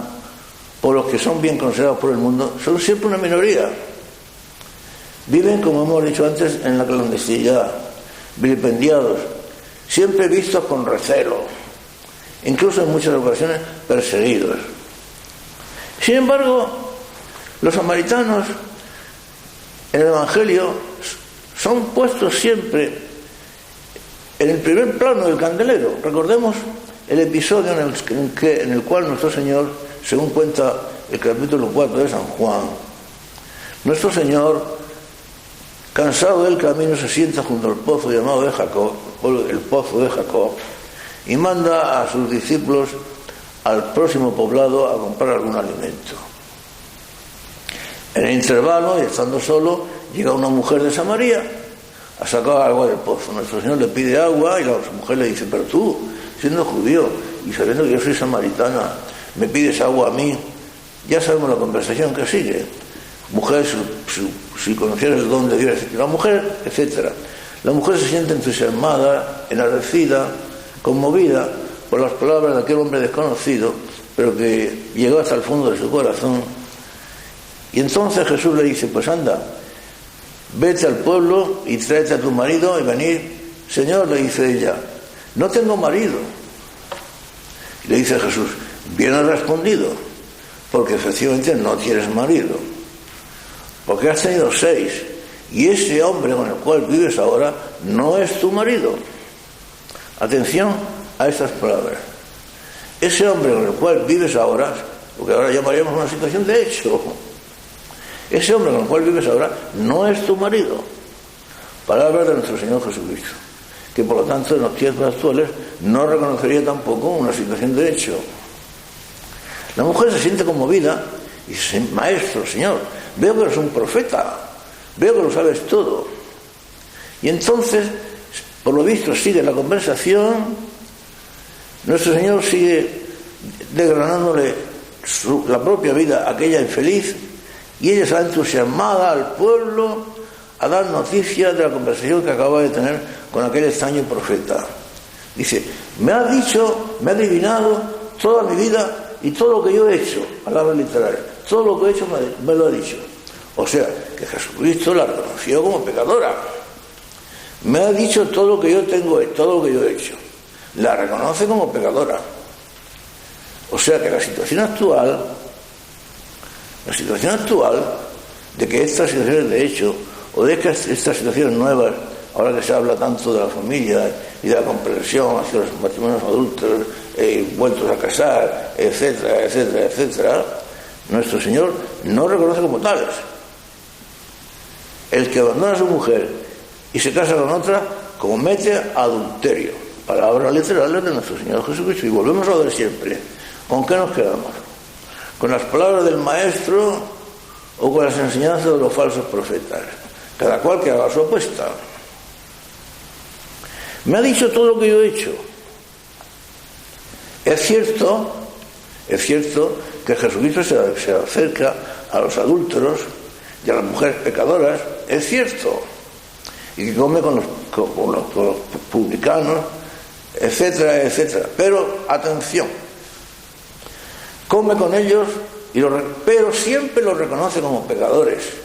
por los que son bien considerados por el mundo, son siempre una minoría. Viven, como hemos dicho antes, en la clandestinidad, vilipendiados, siempre vistos con recelo, incluso en muchas ocasiones perseguidos. Sin embargo, los samaritanos en el Evangelio son puestos siempre en el primer plano del candelero. Recordemos el episodio en el cual nuestro Señor, según cuenta el capítulo 4 de San Juan, nuestro Señor, cansado del camino, se sienta junto al pozo llamado de Jacob, el pozo de Jacob, y manda a sus discípulos al próximo poblado a comprar algún alimento. En el intervalo, y estando solo, llega una mujer de Samaria a sacar agua del pozo. Nuestro Señor le pide agua y la mujer le dice: pero tú, siendo judío y sabiendo que yo soy samaritana, me pides agua a mí. Ya sabemos la conversación que sigue. Mujer, si conocieras el don de Dios, la mujer, etc. La mujer se siente entusiasmada, enardecida, conmovida por las palabras de aquel hombre desconocido, pero que llegó hasta el fondo de su corazón. Y entonces Jesús le dice: pues anda, vete al pueblo y tráete a tu marido y venir. Señor, le dice ella, no tengo marido. Le dice Jesús: bien has respondido, porque efectivamente no tienes marido, porque has tenido 6, y ese hombre con el cual vives ahora no es tu marido. Atención a estas palabras. Ese hombre con el cual vives ahora, lo que ahora llamaríamos una situación de hecho, ese hombre con el cual vives ahora no es tu marido. Palabras de nuestro Señor Jesucristo, que por lo tanto en los tiempos actuales no reconocería tampoco una situación de hecho. La mujer se siente conmovida y dice: Maestro, Señor, veo que eres un profeta, veo que lo sabes todo. Y entonces, por lo visto, sigue la conversación. Nuestro Señor sigue desgranándole la propia vida a aquella infeliz, y ella está entusiasmada al pueblo a dar noticias de la conversación que acaba de tener con aquel extraño profeta. Dice: me ha dicho, me ha adivinado toda mi vida y todo lo que yo he hecho. Palabra literal: todo lo que he hecho me lo ha dicho. O sea, que Jesucristo la reconoció como pecadora. Me ha dicho todo lo que yo tengo, todo lo que yo he hecho. La reconoce como pecadora. O sea que la situación actual de que estas situaciones de hecho, o de que estas situaciones nuevas, ahora que se habla tanto de la familia y de la comprensión hacia los matrimonios adultos, vueltos a casar, etcétera, etcétera, etcétera, nuestro Señor no reconoce como tales. El que abandona a su mujer y se casa con otra comete adulterio. Palabras literales de nuestro Señor Jesucristo. Y volvemos a ver siempre, ¿con qué nos quedamos? ¿Con las palabras del Maestro o con las enseñanzas de los falsos profetas? Cada cual que haga su apuesta. Me ha dicho todo lo que yo he hecho. Es cierto que Jesucristo se acerca a los adúlteros y a las mujeres pecadoras, es cierto, y que come con los publicanos, etcétera, etcétera. Pero, atención, come con ellos, pero siempre los reconoce como pecadores.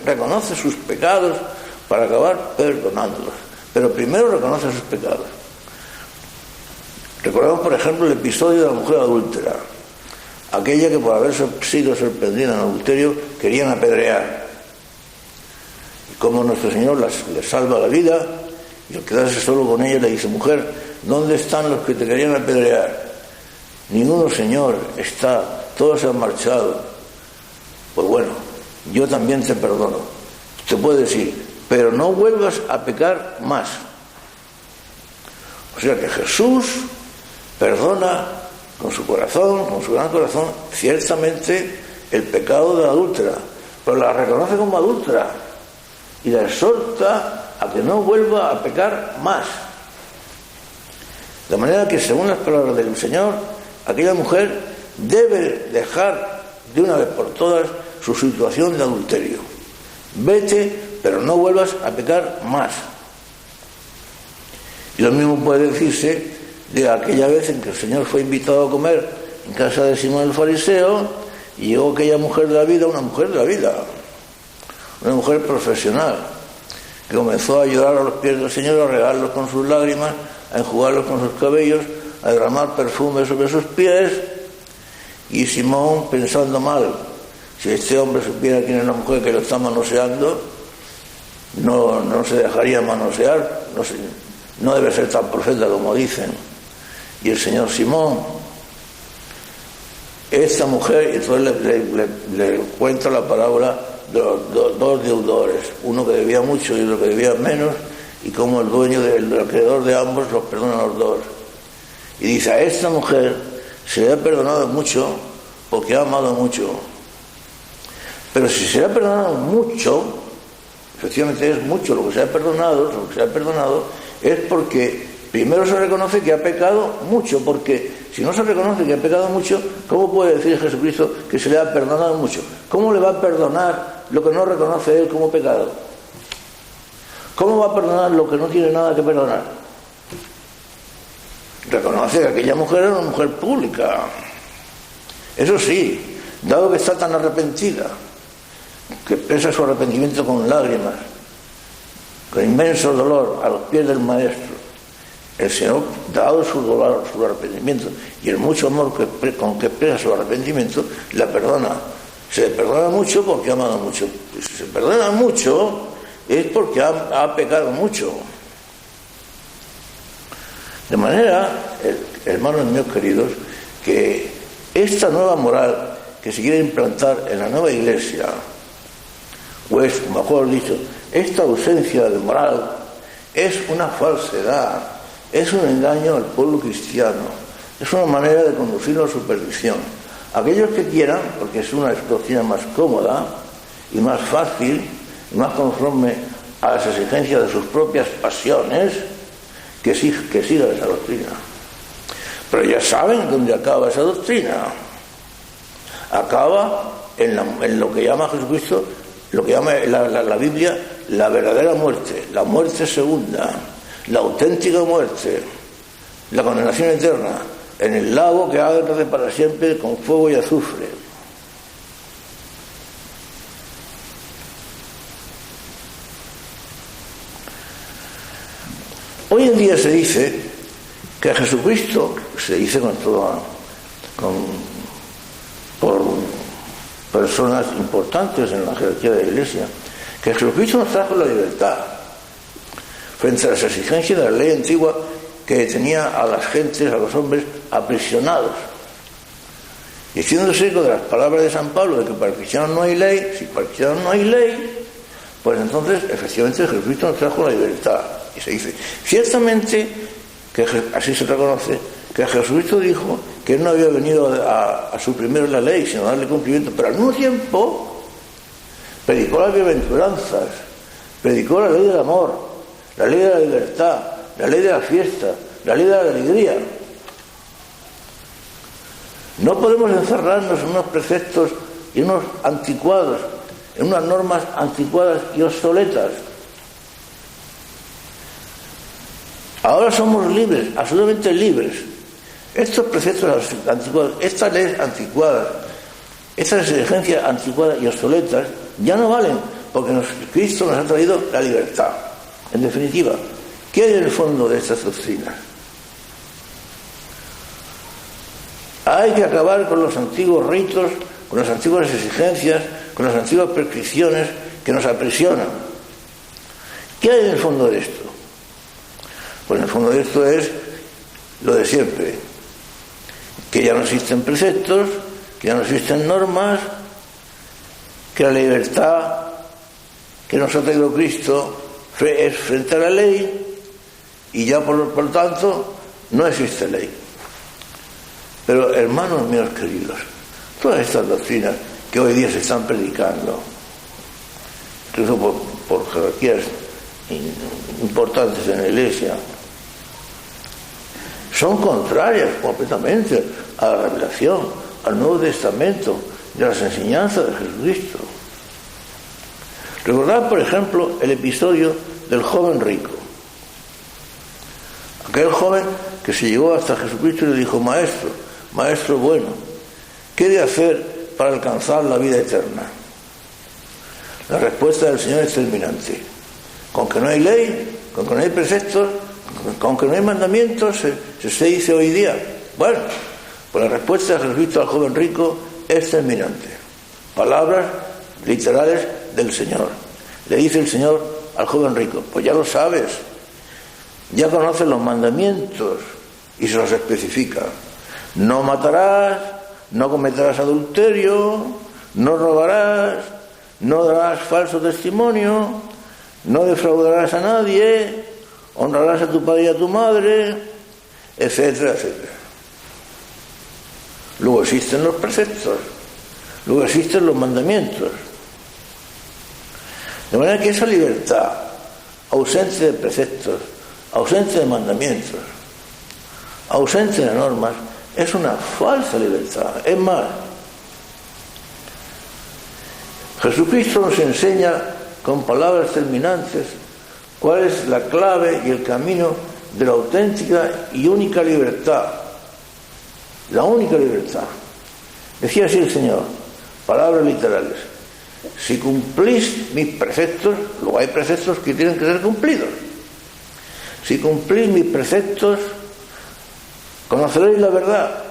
Reconoce sus pecados para acabar perdonándolos. Pero primero reconoce sus pecados. Recordamos, por ejemplo, el episodio de la mujer adúltera, aquella que por haber sido sorprendida en adulterio querían apedrear. Y como nuestro Señor le salva la vida, y al quedarse solo con ella le dice: mujer, ¿dónde están los que te querían apedrear? Ninguno, Señor, está, todos se han marchado. Pues bueno, yo también te perdono. Te puede decir, pero no vuelvas a pecar más. O sea que Jesús perdona con su corazón, con su gran corazón, ciertamente el pecado de la adúltera, pero la reconoce como adúltera y la exhorta a que no vuelva a pecar más. De manera que, según las palabras del Señor, aquella mujer debe dejar de una vez por todas su situación de adulterio. Vete, pero no vuelvas a pecar más. Y lo mismo puede decirse de aquella vez en que el Señor fue invitado a comer en casa de Simón el fariseo y llegó aquella mujer de la vida, una mujer profesional, que comenzó a llorar a los pies del Señor, a regarlos con sus lágrimas, a enjugarlos con sus cabellos, a derramar perfume sobre sus pies. Y Simón, pensando mal, si este hombre supiera quién es la mujer que lo está manoseando, no se dejaría manosear, no debe ser tan profeta como dicen. Y el Señor: Simón, esta mujer, y entonces le cuenta la parábola de los dos deudores, uno que debía mucho y otro que debía menos, y cómo el dueño del acreedor de ambos los perdona a los dos. Y dice: a esta mujer se le ha perdonado mucho porque ha amado mucho. Pero si se le ha perdonado mucho, efectivamente es mucho lo que se ha perdonado, es porque primero se reconoce que ha pecado mucho, porque si no se reconoce que ha pecado mucho, ¿cómo puede decir Jesucristo que se le ha perdonado mucho? ¿Cómo le va a perdonar lo que no reconoce él como pecado? ¿Cómo va a perdonar lo que no tiene nada que perdonar? Reconoce que aquella mujer era una mujer pública. Eso sí, dado que está tan arrepentida, que expresa su arrepentimiento con lágrimas, con inmenso dolor a los pies del Maestro, el Señor, dado su dolor, su arrepentimiento y el mucho amor con que expresa su arrepentimiento, la perdona. Se le perdona mucho porque ha amado mucho. Y si se perdona mucho es porque ha pecado mucho. De manera, hermanos míos queridos, que esta nueva moral que se quiere implantar en la nueva Iglesia, o es, mejor dicho, esta ausencia de moral, es una falsedad, es un engaño al pueblo cristiano, es una manera de conducirlo a su perdición. Aquellos que quieran, porque es una doctrina más cómoda y más fácil y más conforme a las exigencias de sus propias pasiones, que sigan esa doctrina. Pero ya saben dónde acaba esa doctrina. Acaba en lo que llama Jesucristo, lo que llama la Biblia, la verdadera muerte, la muerte segunda, la auténtica muerte, la condenación eterna, en el lago que arde para siempre con fuego y azufre. Hoy en día se dice que a Jesucristo, se dice por personas importantes en la jerarquía de la Iglesia, que Jesucristo nos trajo la libertad frente a las exigencias de la ley antigua que tenía a las gentes, a los hombres, aprisionados. Y haciéndose eco de las palabras de San Pablo de que para el cristiano no hay ley, si para el cristiano no hay ley, pues entonces efectivamente Jesucristo nos trajo la libertad. Y se dice, ciertamente, que así se reconoce, que Jesucristo dijo que él no había venido a suprimir la ley, sino a darle cumplimiento, pero al mismo tiempo predicó las bienaventuranzas, predicó la ley del amor, la ley de la libertad, la ley de la fiesta, la ley de la alegría. No podemos encerrarnos en unos preceptos y unos anticuados, en unas normas anticuadas y obsoletas. Ahora somos libres, absolutamente libres. Estos preceptos anticuados, estas leyes anticuadas, estas exigencias anticuadas y obsoletas ya no valen, porque Cristo nos ha traído la libertad. En definitiva, ¿qué hay en el fondo de estas doctrinas? Hay que acabar con los antiguos ritos, con las antiguas exigencias, con las antiguas prescripciones que nos aprisionan. ¿Qué hay en el fondo de esto? Pues en el fondo de esto es lo de siempre, que ya no existen preceptos, que ya no existen normas, que la libertad que nos ha traído Cristo es frente a la ley y ya por tanto no existe ley. Pero hermanos míos queridos, todas estas doctrinas que hoy día se están predicando, incluso por jerarquías importantes en la Iglesia, son contrarias completamente a la revelación, al Nuevo Testamento y a las enseñanzas de Jesucristo. Recordad, por ejemplo, el episodio del joven rico. Aquel joven que se llegó hasta Jesucristo y le dijo: Maestro bueno, ¿qué he de hacer para alcanzar la vida eterna? La respuesta del Señor es terminante. Con que no hay ley, con que no hay preceptos, con que no hay mandamientos, se dice hoy día. Bueno, pues la respuesta de Jesucristo al joven rico es terminante. Palabras literales del Señor. Le dice el Señor al joven rico: pues ya lo sabes, ya conoces los mandamientos, y se los especifica. No matarás, no cometerás adulterio, no robarás, no darás falso testimonio, no defraudarás a nadie, honrarás a tu padre y a tu madre, etcétera, etcétera. Luego existen los preceptos, luego existen los mandamientos. De manera que esa libertad, ausente de preceptos, ausente de mandamientos, ausente de normas, es una falsa libertad. Es más, Jesucristo nos enseña con palabras terminantes cuál es la clave y el camino de la auténtica y única libertad. La única libertad. Decía así el Señor, palabras literales: si cumplís mis preceptos, luego hay preceptos que tienen que ser cumplidos. Si cumplís mis preceptos, conoceréis la verdad,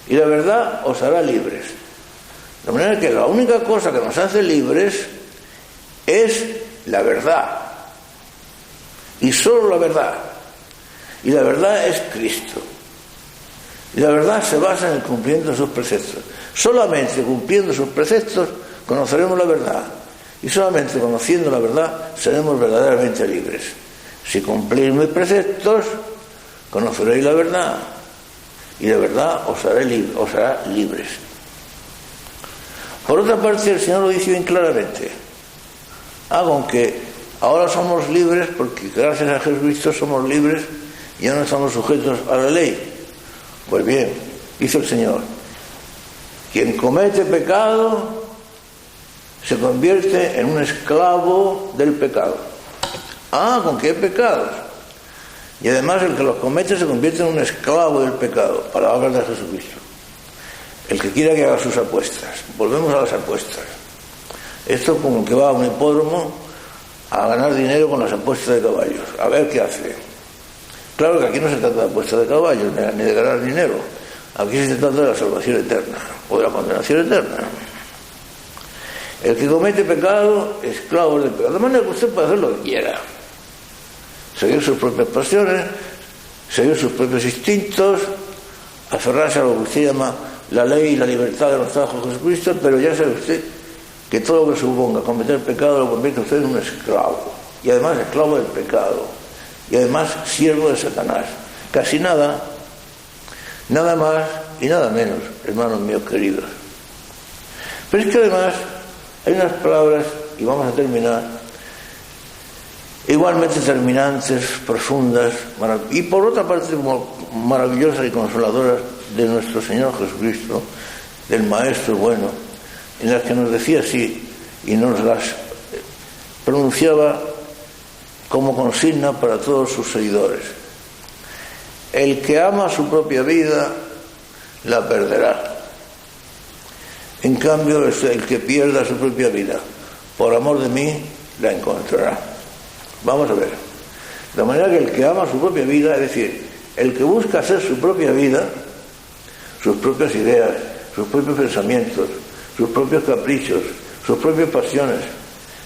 y la verdad os hará libres. De manera que la única cosa que nos hace libres es la verdad, y solo la verdad. Y la verdad es Cristo. Y la verdad se basa en el cumplimiento de sus preceptos. Solamente cumpliendo sus preceptos conoceremos la verdad, y solamente conociendo la verdad seremos verdaderamente libres. Si cumplís mis preceptos, conoceréis la verdad, y la verdad os hará libres. Por otra parte, el Señor lo dice bien claramente: aunque ahora somos libres, porque gracias a Jesucristo somos libres y ya no estamos sujetos a la ley. Pues bien, dice el Señor: quien comete pecado se convierte en un esclavo del pecado. ¿Con qué pecados? Y además el que los comete se convierte en un esclavo del pecado. Palabras de Jesucristo. El que quiera que haga sus apuestas. Volvemos a las apuestas. Esto es como el que va a un hipódromo a ganar dinero con las apuestas de caballos. A ver qué hace. Claro que aquí no se trata de apuesta de caballos ni de ganar dinero. Aquí se trata de la salvación eterna o de la condenación eterna. El que comete pecado, esclavo del pecado. De manera que usted puede hacer lo que quiera. Seguir sus propias pasiones, seguir sus propios instintos, aferrarse a lo que usted llama la ley y la libertad de nuestro Hijo Jesucristo, pero ya sabe usted que todo lo que suponga cometer pecado lo convierte usted en un esclavo. Y además esclavo del pecado. Y además siervo de Satanás. Casi nada más y nada menos, hermanos míos queridos. Pero es que además hay unas palabras, y vamos a terminar, igualmente terminantes, profundas, y por otra parte maravillosas y consoladoras de nuestro Señor Jesucristo, del Maestro bueno, en las que nos decía así y nos las pronunciaba como consigna para todos sus seguidores: el que ama su propia vida la perderá. En cambio, el que pierda su propia vida por amor de mí la encontrará. Vamos a ver. De manera que el que ama su propia vida, es decir, el que busca hacer su propia vida, sus propias ideas, sus propios pensamientos, sus propios caprichos, sus propias pasiones,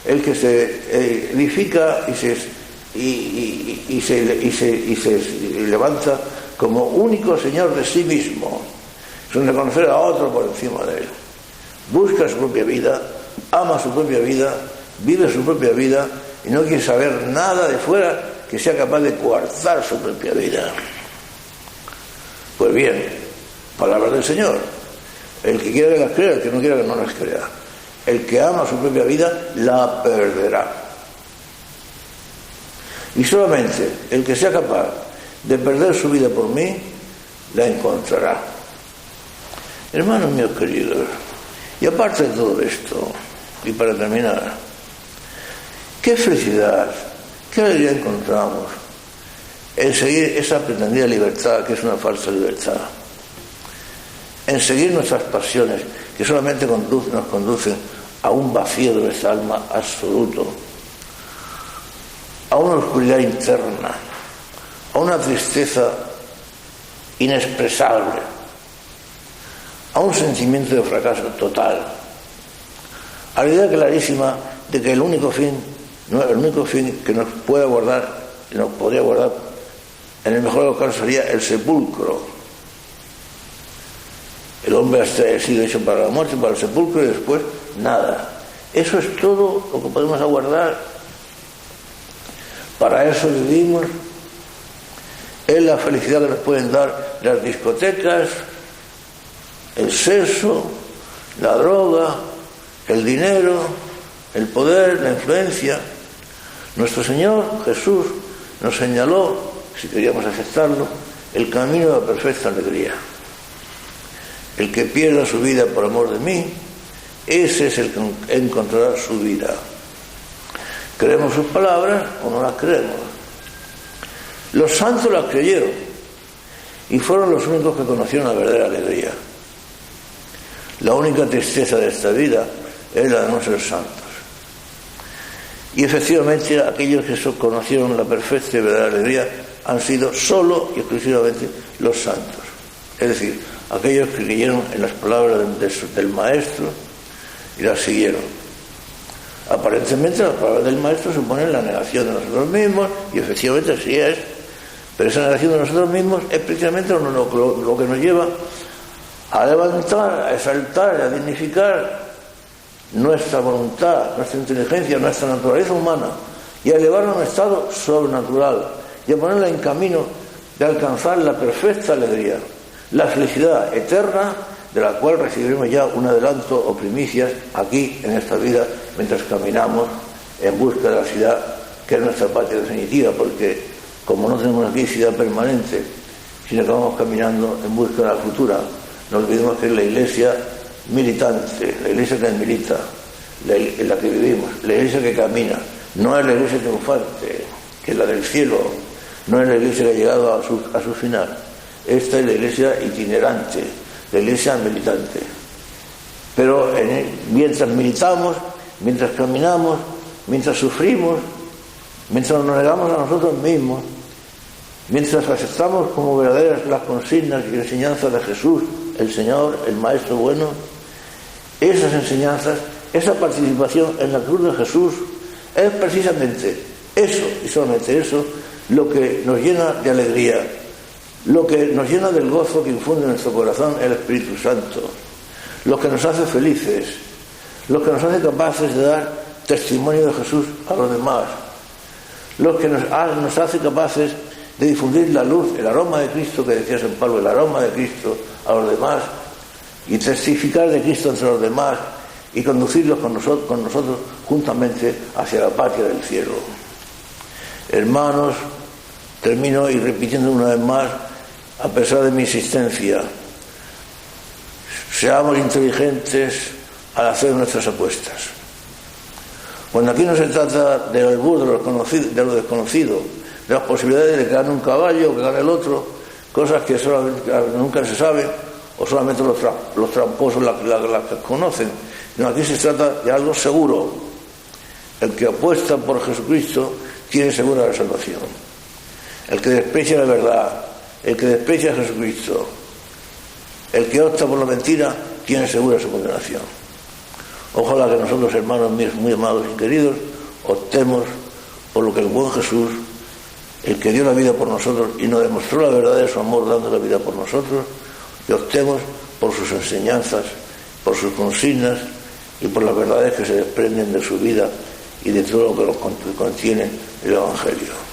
el que se edifica y se levanta como único señor de sí mismo, sin reconocer a otro por encima de él. Busca su propia vida, ama su propia vida, vive su propia vida y no quiere saber nada de fuera que sea capaz de coartar su propia vida. Pues bien, palabras del Señor: el que quiera que las crea, el que no quiera que no las crea. El que ama su propia vida la perderá. Y solamente el que sea capaz de perder su vida por mí la encontrará. Hermanos míos queridos, y aparte de todo esto, y para terminar, qué felicidad, qué alegría encontramos en seguir esa pretendida libertad, que es una falsa libertad, en seguir nuestras pasiones, que solamente nos conducen a un vacío de nuestra alma absoluto, a una oscuridad interna, a una tristeza inexpresable, a un sentimiento de fracaso total, a la idea clarísima de que el único fin que nos puede guardar, nos podría guardar, en el mejor de los casos, sería el sepulcro. El hombre ha sido hecho para la muerte, para el sepulcro, y después nada. Eso es todo lo que podemos aguardar. Para eso vivimos. Es la felicidad que nos pueden dar las discotecas, el sexo, la droga, el dinero, el poder, la influencia. Nuestro Señor Jesús nos señaló, si queríamos aceptarlo, el camino de la perfecta alegría. El que pierda su vida por amor de mí, ese es el que encontrará su vida. ¿Creemos sus palabras o no las creemos? Los santos las creyeron y fueron los únicos que conocieron la verdadera alegría. La única tristeza de esta vida es la de no ser santos. Y efectivamente aquellos que conocieron la perfecta y verdadera alegría han sido solo y exclusivamente los santos. Es decir, aquellos que creyeron en las palabras del Maestro y las siguieron. Aparentemente las palabras del Maestro suponen la negación de nosotros mismos, y efectivamente así es, pero esa negación de nosotros mismos es precisamente lo que nos lleva a levantar, a exaltar, a dignificar nuestra voluntad, nuestra inteligencia, nuestra naturaleza humana, y a elevarla a un estado sobrenatural, y a ponerla en camino de alcanzar la perfecta alegría, la felicidad eterna, de la cual recibiremos ya un adelanto o primicias aquí en esta vida, mientras caminamos en busca de la ciudad que es nuestra patria definitiva, porque como no tenemos aquí ciudad permanente, sino que vamos caminando en busca de la futura, no olvidemos que es la iglesia militante, la iglesia que milita, en la que vivimos, la iglesia que camina, no es la iglesia triunfante, que es la del cielo, no es la iglesia que ha llegado a su final. Esta es la iglesia itinerante, la iglesia militante. Pero mientras militamos, mientras caminamos, mientras sufrimos, mientras nos negamos a nosotros mismos, Mientras aceptamos como verdaderas las consignas y enseñanzas de Jesús, el Señor, el Maestro bueno, esas enseñanzas, esa participación en la cruz de Jesús, es precisamente eso, y solamente eso, lo que nos llena de alegría, lo que nos llena del gozo que infunde en nuestro corazón el Espíritu Santo, lo que nos hace felices, lo que nos hace capaces de dar testimonio de Jesús a los demás, lo que nos hace capaces de difundir la luz, el aroma de Cristo, que decía San Pablo, el aroma de Cristo a los demás, y testificar de Cristo entre los demás y conducirlos con nosotros juntamente hacia la patria del cielo. Hermanos, termino y repitiendo una vez más, a pesar de mi insistencia, seamos inteligentes al hacer nuestras apuestas. Cuando aquí no se trata del albur, de lo desconocido, de las posibilidades de que gane un caballo o que gane el otro, cosas que nunca se saben, o solamente los tramposos las conocen. No, aquí se trata de algo seguro. El que apuesta por Jesucristo tiene segura la salvación. El que desprecia la verdad, el que desprecia a Jesucristo, el que opta por la mentira, tiene segura su condenación. Ojalá que nosotros, hermanos míos muy amados y queridos, optemos por lo que el buen Jesús, el que dio la vida por nosotros y nos demostró la verdad de su amor dando la vida por nosotros, y optemos por sus enseñanzas, por sus consignas y por las verdades que se desprenden de su vida y de todo lo que contiene el Evangelio.